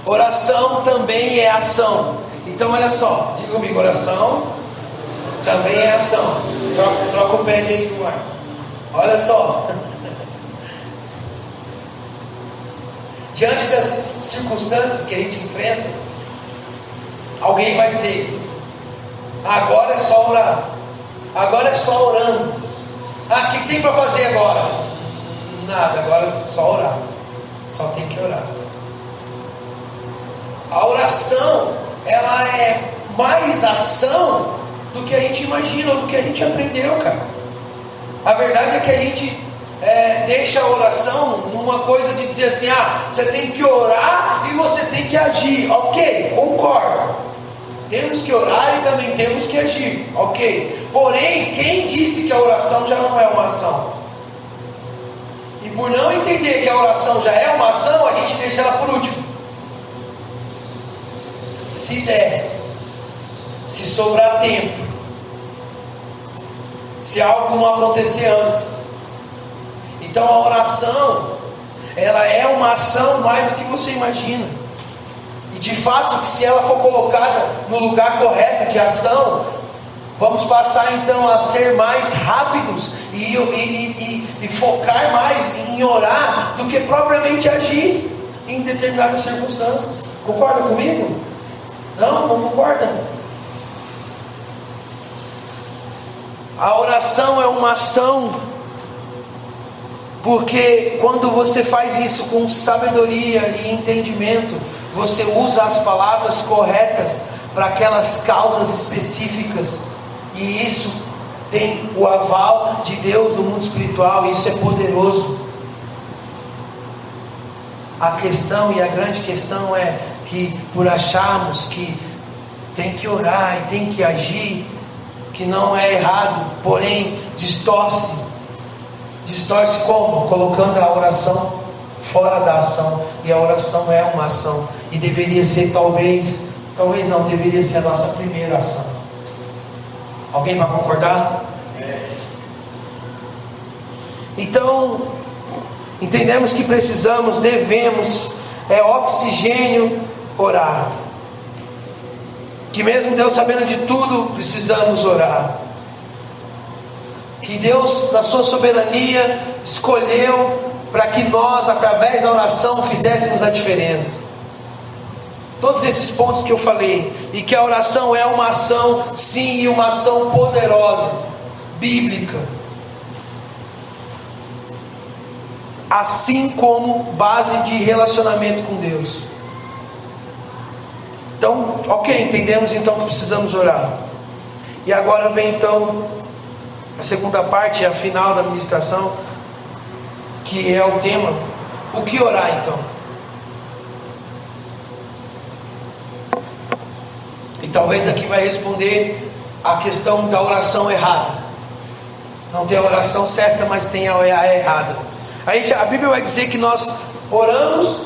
Oração também é ação. Então olha só, diga comigo: oração também é ação. Troca o pé aí no ar. Olha só. Diante das circunstâncias que a gente enfrenta, alguém vai dizer: agora é só orar, agora é só orando. Ah, o que tem para fazer agora? Nada, agora é só orar, só tem que orar. A oração, ela é mais ação do que a gente imagina, do que a gente aprendeu, cara. A verdade é que a gente deixa a oração numa coisa de dizer assim: ah, você tem que orar e você tem que agir. Ok, concordo. Temos que orar e também temos que agir. Ok. Porém, quem disse que a oração já não é uma ação? E por não entender que a oração já é uma ação, a gente deixa ela por último. Se der, se sobrar tempo, se algo não acontecer antes. Então a oração, ela é uma ação mais do que você imagina. E de fato, que se ela for colocada no lugar correto de ação, vamos passar então a ser mais rápidos e focar mais em orar do que propriamente agir em determinadas circunstâncias. Concorda comigo? Não concorda? A oração é uma ação, porque quando você faz isso com sabedoria e entendimento, você usa as palavras corretas para aquelas causas específicas, e isso tem o aval de Deus no mundo espiritual, e isso é poderoso. A questão, e a grande questão é que por acharmos que tem que orar e tem que agir, que não é errado, porém distorce como? Colocando a oração fora da ação, e a oração é uma ação, e deveria ser talvez não, deveria ser a nossa primeira ação. Alguém vai concordar? Então, entendemos que devemos, é oxigênio orar. Que mesmo Deus sabendo de tudo, precisamos orar. Que Deus, na sua soberania, escolheu para que nós, através da oração, fizéssemos a diferença. Todos esses pontos que eu falei, e que a oração é uma ação, sim, e uma ação poderosa, bíblica, assim como base de relacionamento com Deus. Então, ok, entendemos então que precisamos orar. E agora vem então a segunda parte, a final da ministração, que é o tema: o que orar então? E talvez aqui vai responder a questão da oração errada. Não tem a oração certa, mas tem a errada. A Bíblia vai dizer que nós oramos,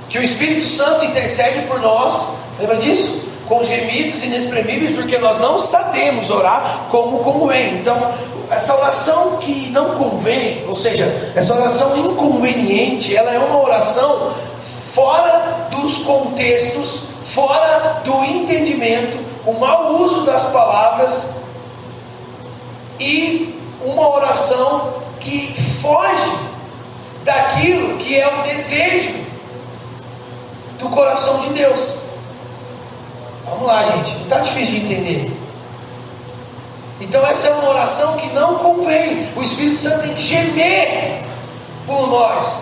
que o Espírito Santo intercede por nós, lembra disso? Com gemidos inexprimíveis, porque nós não sabemos orar como convém. Então, essa oração que não convém, ou seja, essa oração inconveniente, ela é uma oração fora dos contextos, fora do entendimento, o mau uso das palavras, e uma oração que foge daquilo que é o desejo do coração de Deus. Vamos lá, gente, não está difícil de entender. Então essa é uma oração que não convém. O Espírito Santo tem que gemer por nós,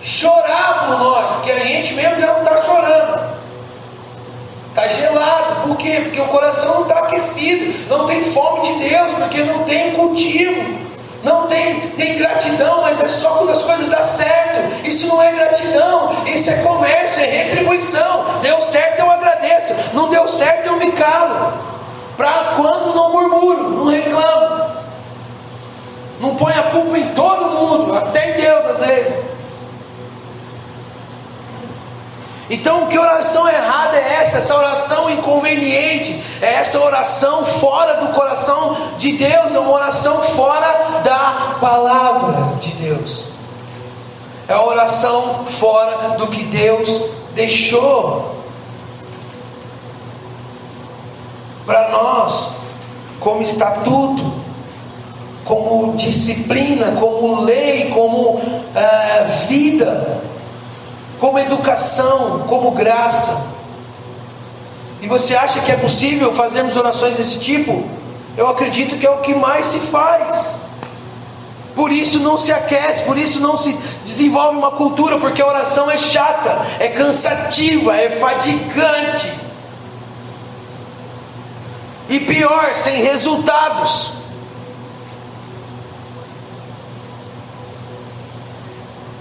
chorar por nós, porque a gente mesmo já não está chorando, está gelado. Por quê? Porque o coração não está aquecido, não tem fome de Deus, porque não tem cultivo, não tem gratidão, mas é só quando as coisas dão certo. Isso não é gratidão, isso é comércio, é retribuição. Deu certo, eu agradeço. Não deu certo, eu me calo. Para quando não murmuro, não reclamo, não põe a culpa em todo mundo, até em Deus às vezes. Então, que oração errada é essa oração inconveniente, é essa oração fora do coração de Deus, é uma oração fora da palavra de Deus, é a oração fora do que Deus deixou para nós, como estatuto, como disciplina, como lei, como vida, como educação, como graça. E você acha que é possível fazermos orações desse tipo? Eu acredito que é o que mais se faz. Por isso não se aquece, por isso não se desenvolve uma cultura, porque a oração é chata, é cansativa, é fadigante. E pior, sem resultados.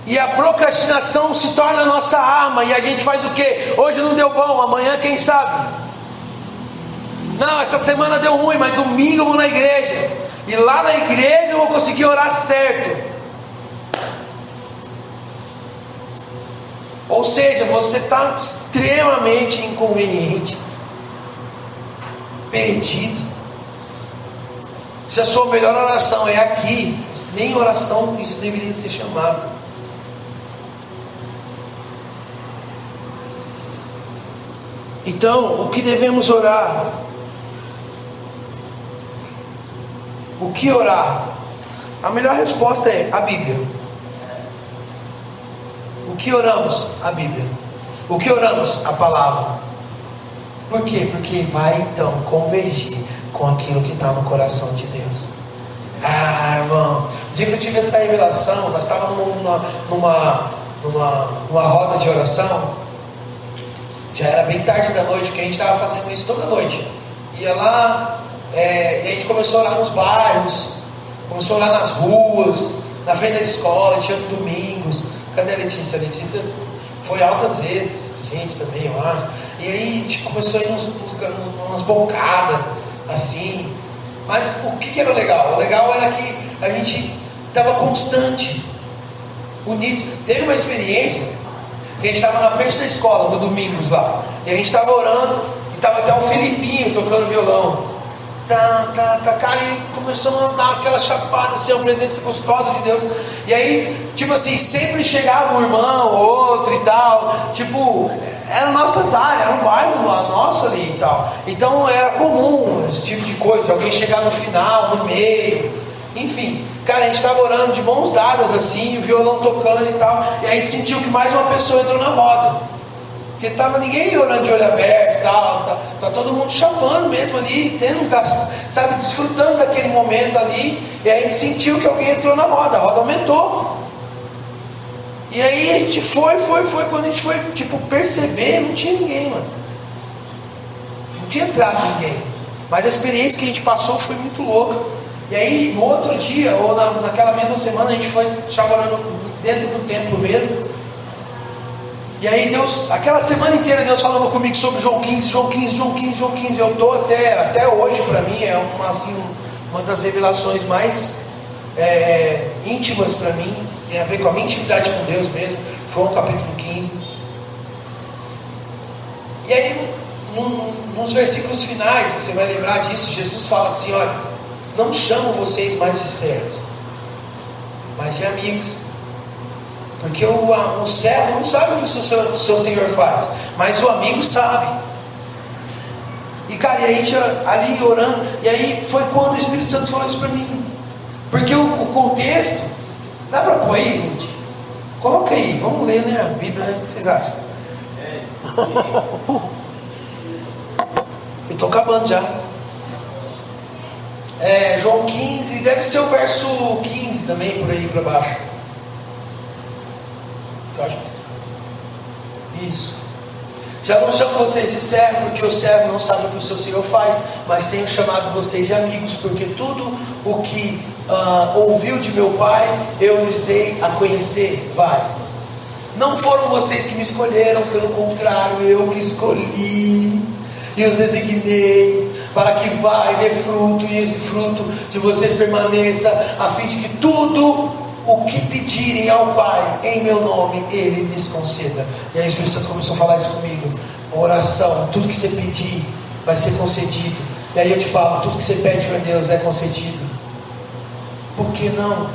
E a procrastinação se torna a nossa arma, e a gente faz o quê? Hoje não deu bom, amanhã quem sabe? Não, essa semana deu ruim, mas domingo eu vou na igreja, e lá na igreja eu vou conseguir orar certo. Ou seja, você está extremamente inconveniente, perdido. Se a sua melhor oração é aqui, nem oração isso deveria ser chamado. Então, o que devemos orar? O que orar? A melhor resposta é a Bíblia. O que oramos? A Bíblia. O que oramos? A palavra. Por quê? Porque vai então convergir com aquilo que está no coração de Deus. Ah, irmão, o dia que eu tive essa revelação, nós estávamos numa roda de oração. Já era bem tarde da noite, que a gente estava fazendo isso toda noite. Ia lá, e a gente começou a orar nos bairros, começou a orar nas ruas, na frente da escola, tinha domingos. Cadê a Letícia? A Letícia foi altas vezes, gente também, eu acho. E aí a gente começou a ir umas bocadas, assim. Mas o que era legal? O legal era que a gente estava constante, unidos. Teve uma experiência que a gente estava na frente da escola, no domingos lá. E a gente estava orando, e estava até o Filipinho tocando violão. Cara, e começou a dar aquela chapada, assim, a presença gostosa de Deus. E aí, tipo assim, sempre chegava um irmão, outro e tal. Tipo, eram nossas áreas, era um bairro nosso ali e tal. Então era comum esse tipo de coisa, alguém chegar no final, no meio. Enfim, cara, a gente estava orando de mãos dadas assim, o violão tocando e tal. E a gente sentiu que mais uma pessoa entrou na roda. Porque estava ninguém orando de olho aberto e tal. Tá todo mundo chapando mesmo ali, sabe, desfrutando daquele momento ali. E a gente sentiu que alguém entrou na roda, a roda aumentou. E aí a gente foi. Quando a gente foi, tipo, perceber, não tinha ninguém, mano. Não tinha entrado ninguém. Mas a experiência que a gente passou foi muito louca. E aí, no outro dia, ou naquela mesma semana, a gente foi orando dentro do templo mesmo. E aí Deus, aquela semana inteira Deus falando comigo sobre João 15. Eu estou até hoje, para mim, é uma das revelações mais íntimas para mim. Tem a ver com a minha intimidade com Deus mesmo. João capítulo 15. E aí, nos versículos finais, você vai lembrar disso, Jesus fala assim, olha, não chamo vocês mais de servos, mas de amigos. Porque o servo não sabe o que o seu senhor faz, mas o amigo sabe. E cara, e a gente ali orando, e aí foi quando o Espírito Santo falou isso para mim. Porque o contexto, dá para pôr aí, gente? Coloca aí, vamos ler, né, a Bíblia, né? O que vocês acham? Eu estou acabando já. João 15, deve ser o verso 15 também, por aí para baixo. Isso. Já não chamo vocês de servo, porque o servo não sabe o que o seu senhor faz, mas tenho chamado vocês de amigos, porque tudo o que ouviu de meu pai, eu lhes dei a conhecer. Vai. Não foram vocês que me escolheram, pelo contrário, eu que escolhi e os designei para que vá e dê fruto, e esse fruto de vocês permaneça, a fim de que tudo o que pedirem ao Pai em meu nome, Ele lhes conceda. E aí o Espírito Santo começou a falar isso comigo. Oração, tudo que você pedir vai ser concedido. E aí eu te falo, tudo que você pede para Deus é concedido. Por que não?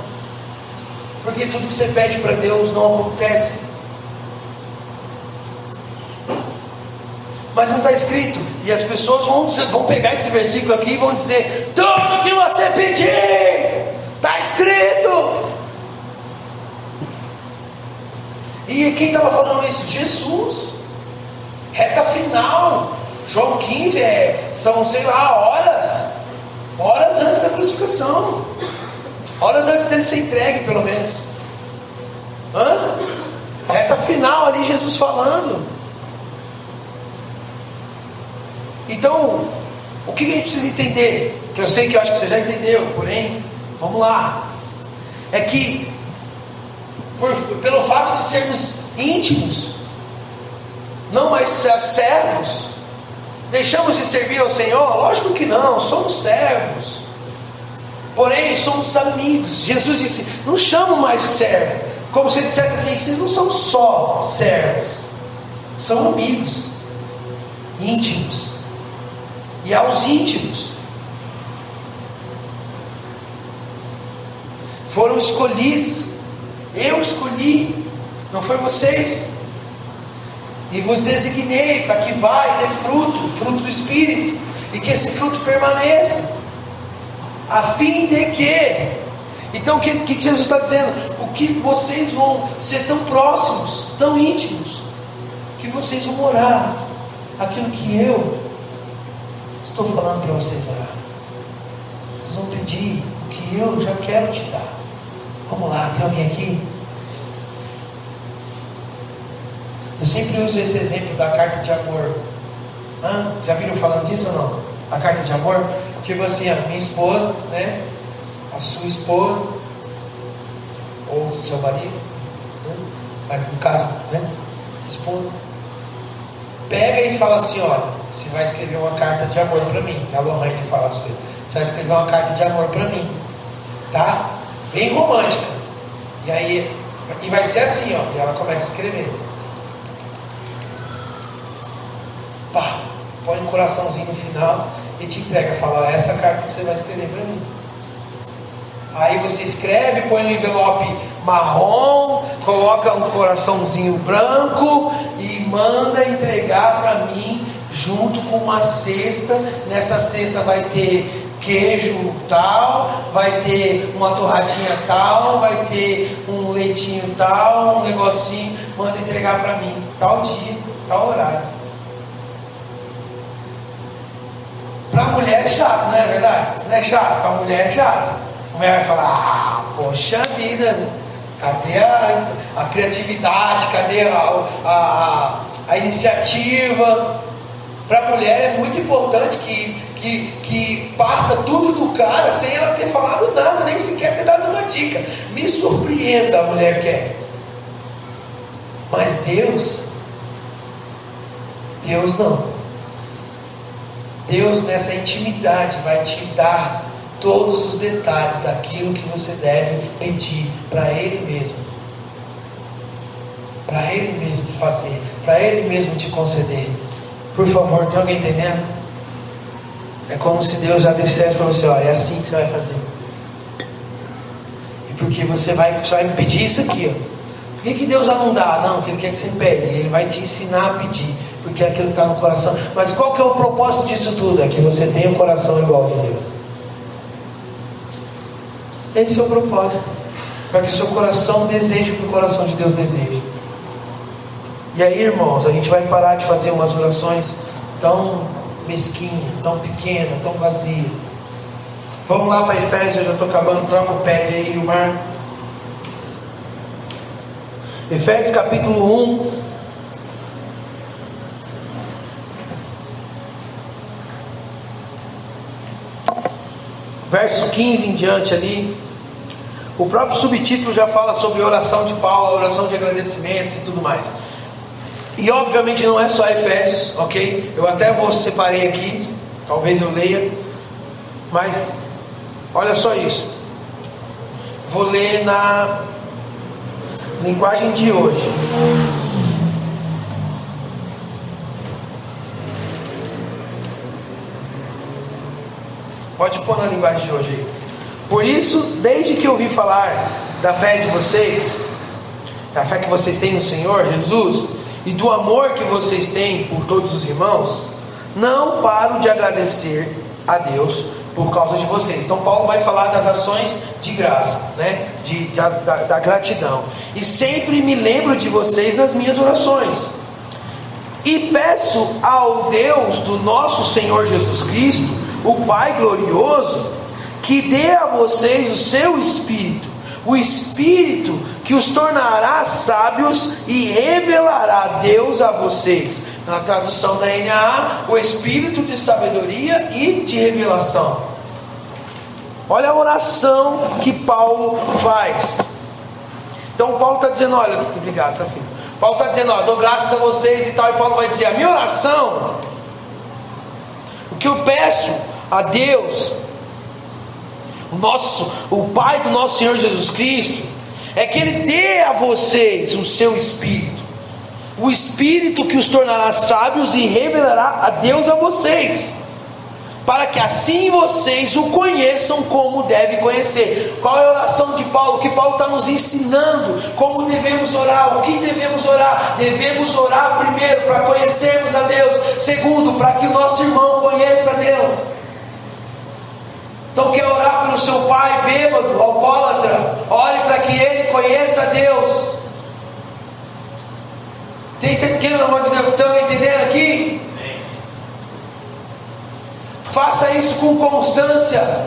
Porque tudo que você pede para Deus não acontece. Mas não está escrito. E as pessoas vão pegar esse versículo aqui e vão dizer, tudo que você pedir está escrito. E quem estava falando isso? Jesus. Reta final. João 15 são, sei lá, horas antes da crucificação, horas antes dele ser entregue, pelo menos. Reta final ali, Jesus falando. Então, o que a gente precisa entender? Que eu sei que eu acho que você já entendeu, porém, vamos lá. É que pelo fato de sermos íntimos, não mais servos, deixamos de servir ao Senhor? Lógico que não, somos servos, porém somos amigos. Jesus disse, não chamo mais de servo, como se ele dissesse assim, vocês não são só servos, são amigos, íntimos. E aos íntimos foram escolhidos. Eu escolhi, não foi vocês. E vos designei para que vá e dê fruto do Espírito, e que esse fruto permaneça, a fim de que. Então o que Jesus está dizendo? O que vocês vão ser tão próximos, tão íntimos, que vocês vão orar, aquilo que eu estou falando para vocês orar. Vocês vão pedir o que eu já quero te dar. Vamos lá, tem alguém aqui? Eu sempre uso esse exemplo da carta de amor. Já viram falando disso ou não? A carta de amor? Tipo assim, a minha esposa, né? A sua esposa, ou seu marido, né? Mas no caso, né? Esposa. Pega e fala assim: olha, você vai escrever uma carta de amor para mim. A Lohane fala para você: você vai escrever uma carta de amor para mim, tá? Bem romântica. E aí, e vai ser assim, ó. E ela começa a escrever. Pá, põe um coraçãozinho no final e te entrega. Fala: essa é a carta que você vai escrever para mim. Aí você escreve, põe no envelope marrom, coloca um coraçãozinho branco e manda entregar para mim junto com uma cesta. Nessa cesta vai ter queijo tal, vai ter uma torradinha tal, vai ter um leitinho tal, um negocinho. Manda entregar para mim, tal dia, tal horário. Para a mulher é chato, não é verdade? Não é chato? Para a mulher é chato. A mulher vai falar: poxa vida, cadê a criatividade, cadê a iniciativa? Para a mulher é muito importante que parta tudo do cara sem ela ter falado nada, nem sequer ter dado uma dica. Me surpreenda, a mulher quer. Mas Deus não. Deus, nessa intimidade, vai te dar todos os detalhes daquilo que você deve pedir para Ele mesmo. Para Ele mesmo fazer, para Ele mesmo te conceder. Por favor, tem alguém entendendo? É como se Deus já dissesse para você: ó, é assim que você vai fazer. E porque você vai me pedir isso aqui, ó. Por que Deus já não dá? Não, porque Ele quer que você pede. Ele vai te ensinar a pedir, porque é aquilo que está no coração. Mas qual que é o propósito disso tudo? É que você tenha um coração igual de Deus. Esse é o propósito. Para que o seu coração deseje o que o coração de Deus deseja. E aí, irmãos, a gente vai parar de fazer umas orações tão mesquinhas, tão pequenas, tão vazias. Vamos lá para Efésios, eu já estou acabando. Troca o pad aí, Gilmar. Efésios capítulo 1. Verso 15 em diante ali. O próprio subtítulo já fala sobre oração de Paulo, oração de agradecimentos e tudo mais. E obviamente não é só Efésios, ok? Eu até separei aqui, talvez eu leia. Mas olha só isso. Vou ler na linguagem de hoje. Pode pôr na linguagem de hoje aí. Por isso, desde que eu ouvi falar da fé de vocês, da fé que vocês têm no Senhor Jesus, e do amor que vocês têm por todos os irmãos, não paro de agradecer a Deus por causa de vocês. Então Paulo vai falar das ações de graça, né? Da gratidão. E sempre me lembro de vocês nas minhas orações. E peço ao Deus do nosso Senhor Jesus Cristo, o Pai glorioso, que dê a vocês o seu Espírito, o Espírito que os tornará sábios e revelará Deus a vocês. Na tradução da NAA, o Espírito de sabedoria e de revelação. Olha a oração que Paulo faz. Então Paulo está dizendo: olha, obrigado, tá filho. Paulo está dizendo: ó, dou graças a vocês e tal. E Paulo vai dizer: a minha oração, o que eu peço a Deus, o Pai do nosso Senhor Jesus Cristo, é que Ele dê a vocês o seu Espírito, o Espírito que os tornará sábios e revelará a Deus a vocês, para que assim vocês o conheçam como devem conhecer. Qual é a oração de Paulo? Que Paulo está nos ensinando como devemos orar, o que devemos orar. Devemos orar primeiro para conhecermos a Deus, segundo, para que o nosso irmão conheça a Deus. Então quer orar pelo seu pai bêbado, alcoólatra? Ore para que ele conheça a Deus. Quem, pelo amor de Deus, estão entendendo aqui? Faça isso com constância.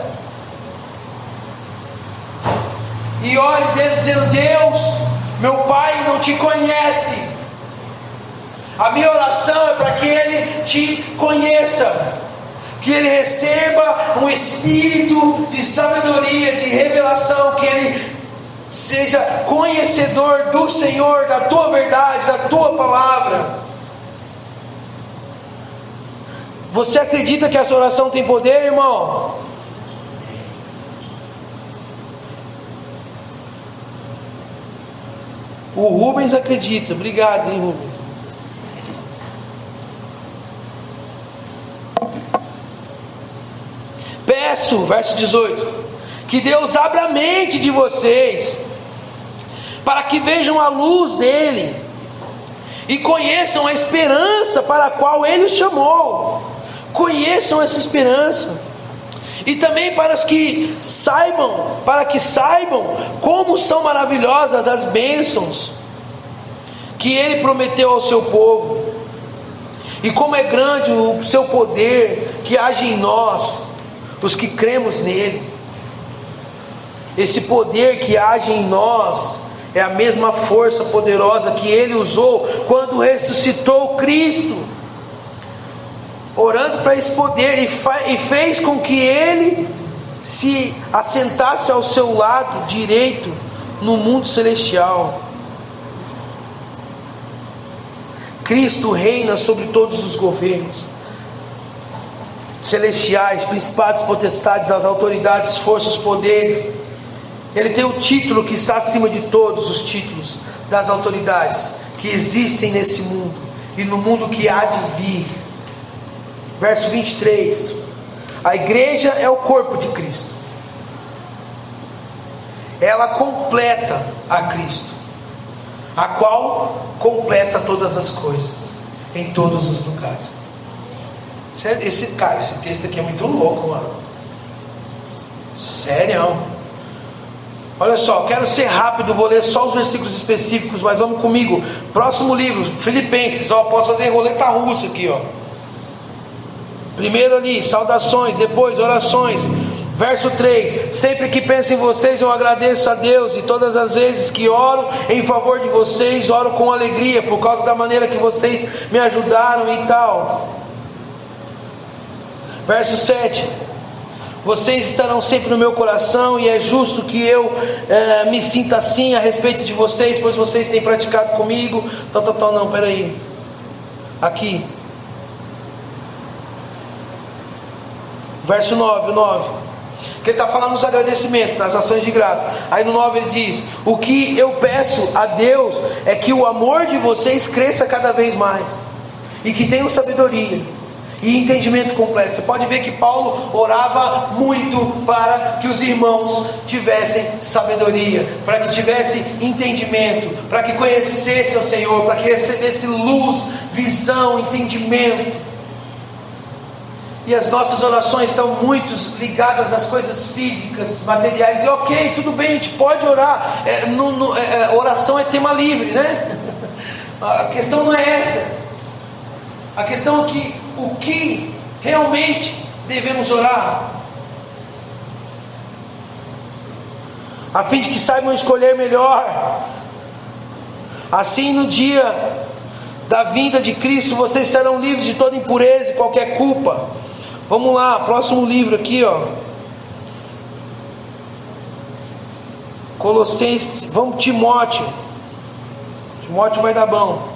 E ore dizendo: Deus, meu Pai não te conhece. A minha oração é para que Ele te conheça, que Ele receba um espírito de sabedoria, de revelação, que Ele seja conhecedor do Senhor, da tua verdade, da tua palavra. Você acredita que essa oração tem poder, irmão? O Rubens acredita. Obrigado, hein, Rubens. Peço, verso 18, que Deus abra a mente de vocês, para que vejam a luz dele e conheçam a esperança para a qual Ele os chamou. Conheçam essa esperança. E também para que saibam como são maravilhosas as bênçãos que Ele prometeu ao seu povo, e como é grande o seu poder que age em nós, os que cremos nele. Esse poder que age em nós é a mesma força poderosa que Ele usou quando ressuscitou Cristo, orando para esse poder, e fez com que Ele se assentasse ao seu lado direito no mundo celestial. Cristo reina sobre todos os governos celestiais, principados, potestades, as autoridades, forças, poderes. Ele tem o título que está acima de todos os títulos das autoridades que existem nesse mundo e no mundo que há de vir. Verso 23: a igreja é o corpo de Cristo, ela completa a Cristo, a qual completa todas as coisas, em todos os lugares. Esse texto aqui é muito louco, mano. Sério. Olha só, quero ser rápido, vou ler só os versículos específicos, mas vamos comigo. Próximo livro, Filipenses. Ó, posso fazer roleta russa aqui, ó. Primeiro ali, saudações, depois orações. Verso 3: sempre que penso em vocês, eu agradeço a Deus, e todas as vezes que oro em favor de vocês, oro com alegria, por causa da maneira que vocês me ajudaram e tal. Verso 7: vocês estarão sempre no meu coração, e é justo que eu me sinta assim a respeito de vocês, pois vocês têm praticado comigo. Não, peraí. Aqui. Verso 9, que ele está falando dos agradecimentos, das ações de graça. Aí no 9 ele diz: o que eu peço a Deus é que o amor de vocês cresça cada vez mais, e que tenham sabedoria e entendimento completo. Você pode ver que Paulo orava muito para que os irmãos tivessem sabedoria, para que tivessem entendimento, para que conhecessem o Senhor, para que recebessem luz, visão, entendimento. E as nossas orações estão muito ligadas às coisas físicas, materiais. E ok, tudo bem, a gente pode orar. Oração é tema livre, né? A questão não é essa. A questão é que o que realmente devemos orar, a fim de que saibam escolher melhor. Assim, no dia da vinda de Cristo, vocês serão livres de toda impureza e qualquer culpa. Vamos lá, próximo livro aqui, ó. Colossenses, vamos, Timóteo. Timóteo vai dar bom.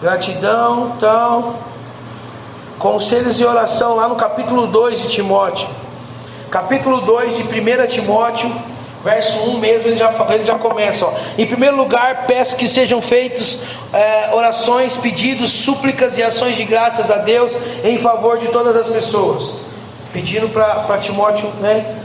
Gratidão, tal. Conselhos e oração, lá no capítulo 2 de Timóteo. Capítulo 2 de 1 Timóteo, verso 1 mesmo, ele já começa, ó. Em primeiro lugar, peço que sejam feitos orações, pedidos, súplicas e ações de graças a Deus em favor de todas as pessoas. Pedindo para Timóteo, né,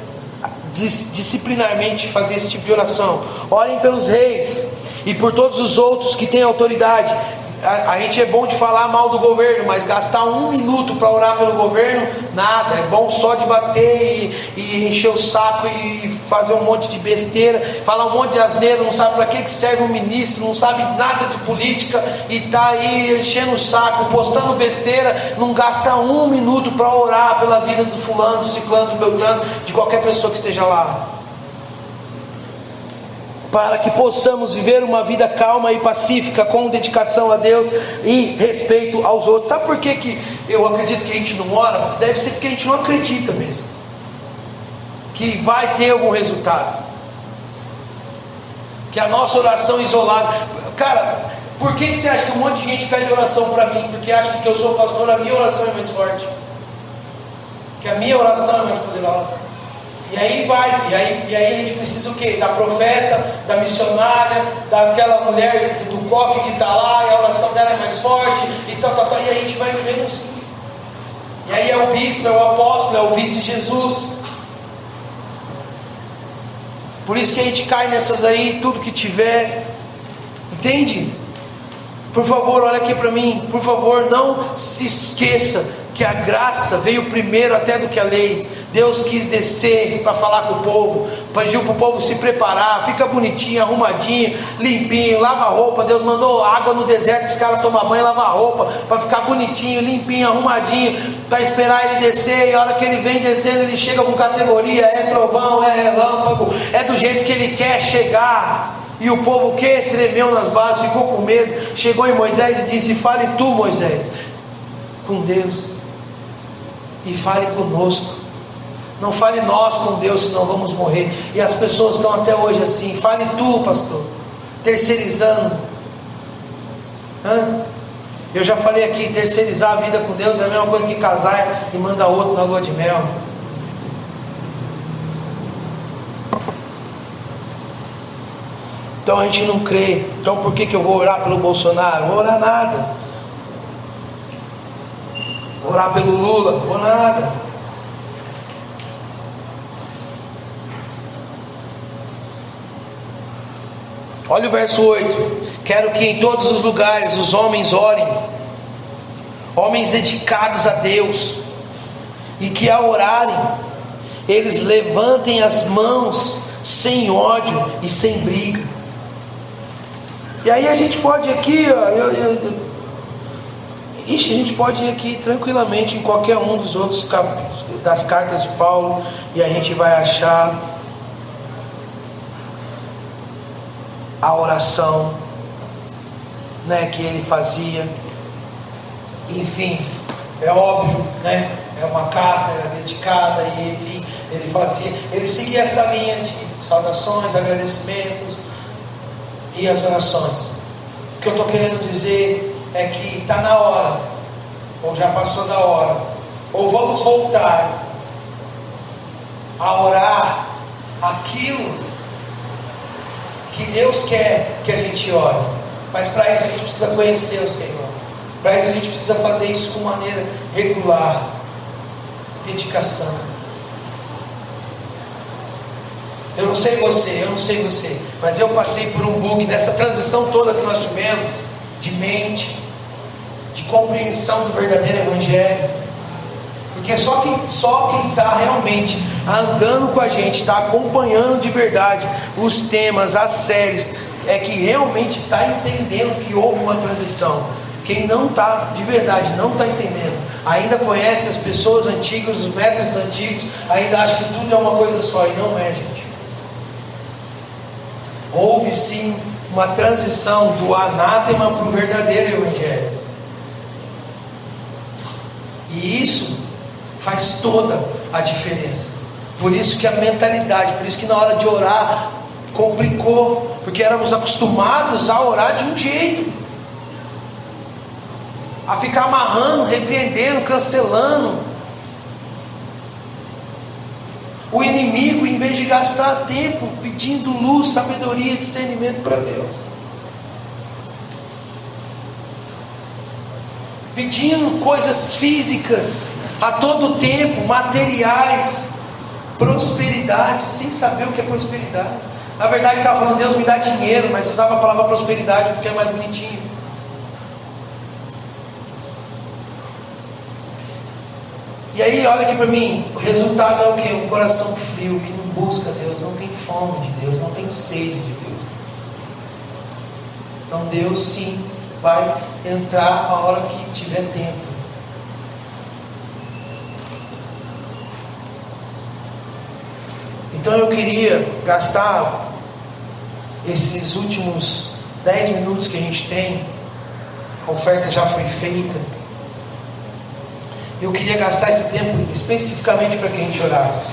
disciplinarmente fazer esse tipo de oração. Orem pelos reis e por todos os outros que têm autoridade, A gente é bom de falar mal do governo, mas gastar 1 minuto para orar pelo governo, nada. É bom só de bater e encher o saco e fazer um monte de besteira, falar um monte de asneira, não sabe para que serve um ministro, não sabe nada de política e tá aí enchendo o saco, postando besteira. Não gasta 1 minuto para orar pela vida do fulano, do ciclano, do beltrano, de qualquer pessoa que esteja lá, para que possamos viver uma vida calma e pacífica, com dedicação a Deus e respeito aos outros. Sabe por que eu acredito que a gente não ora? Deve ser porque a gente não acredita mesmo que vai ter algum resultado, que a nossa oração isolada. Cara, por que você acha que um monte de gente pede oração para mim? Porque acha que eu sou pastor, a minha oração é mais forte, que a minha oração é mais poderosa. E aí vai, filho. E aí a gente precisa o quê? Da profeta, da missionária, daquela mulher do coque que está lá, e a oração dela é mais forte, e tal. E aí a gente vai vivendo assim. E aí é o bispo, é o apóstolo, é o vice-Jesus. Por isso que a gente cai nessas aí, tudo que tiver. Entende? Por favor, olha aqui para mim. Por favor, não se esqueça que a graça veio primeiro até do que a lei. Deus quis descer para falar com o povo, pediu para o povo se preparar, fica bonitinho, arrumadinho, limpinho, lava a roupa. Deus mandou água no deserto para os caras tomar banho e lavar a roupa, para ficar bonitinho, limpinho, arrumadinho, para esperar ele descer. E a hora que ele vem descendo, ele chega com categoria, é trovão, é relâmpago, é do jeito que ele quer chegar. E o povo que tremeu nas bases, ficou com medo, chegou em Moisés e disse: fale tu, Moisés, com Deus, e fale conosco. Não fale nós com Deus, senão vamos morrer. E as pessoas estão até hoje assim: fale tu, pastor, terceirizando. Eu já falei aqui, terceirizar a vida com Deus é a mesma coisa que casar e mandar outro na lua de mel. Então a gente não crê. Então por que eu vou orar pelo Bolsonaro? Não vou orar nada. Vou orar pelo Lula? Não vou nada. Olha o verso 8. Quero que em todos os lugares os homens orem, homens dedicados a Deus, e que ao orarem eles levantem as mãos sem ódio e sem briga. E aí a gente pode ir aqui, a gente pode ir aqui tranquilamente em qualquer um dos outros capítulos das cartas de Paulo, e a gente vai achar a oração, né, que ele fazia. Enfim, é óbvio, né? É uma carta, era dedicada, e enfim, ele fazia, ele seguia essa linha de saudações, agradecimentos e as orações. O que eu estou querendo dizer é que está na hora, ou já passou da hora, ou vamos voltar a orar aquilo que Deus quer que a gente ore. Mas para isso a gente precisa conhecer o Senhor. Para isso a gente precisa fazer isso com maneira regular, dedicação. Eu não sei você, mas eu passei por um bug nessa transição toda que nós tivemos, de mente, de compreensão do verdadeiro Evangelho. Porque só quem está realmente andando com a gente, está acompanhando de verdade os temas, as séries, é que realmente está entendendo que houve uma transição. Quem não está, de verdade, não está entendendo, ainda conhece as pessoas antigas, os métodos antigos, ainda acha que tudo é uma coisa só, e não é, gente. Houve sim uma transição do anátema para o verdadeiro Evangelho. E isso faz toda a diferença. Por isso que a mentalidade, por isso que na hora de orar complicou, porque éramos acostumados a orar de um jeito, a ficar amarrando, repreendendo, cancelando o inimigo, em vez de gastar tempo pedindo luz, sabedoria e discernimento para Deus, pedindo coisas físicas a todo tempo, materiais, prosperidade, sem saber o que é prosperidade. Na verdade estava falando: Deus me dá dinheiro, mas usava a palavra prosperidade porque é mais bonitinho. E aí, olha aqui para mim, o resultado é o quê? Um coração frio, que não busca Deus, não tem fome de Deus, não tem sede de Deus. Então Deus sim vai entrar a hora que tiver tempo. Então eu queria gastar esses últimos 10 minutos que a gente tem, a oferta já foi feita. Eu queria gastar esse tempo especificamente para que a gente orasse.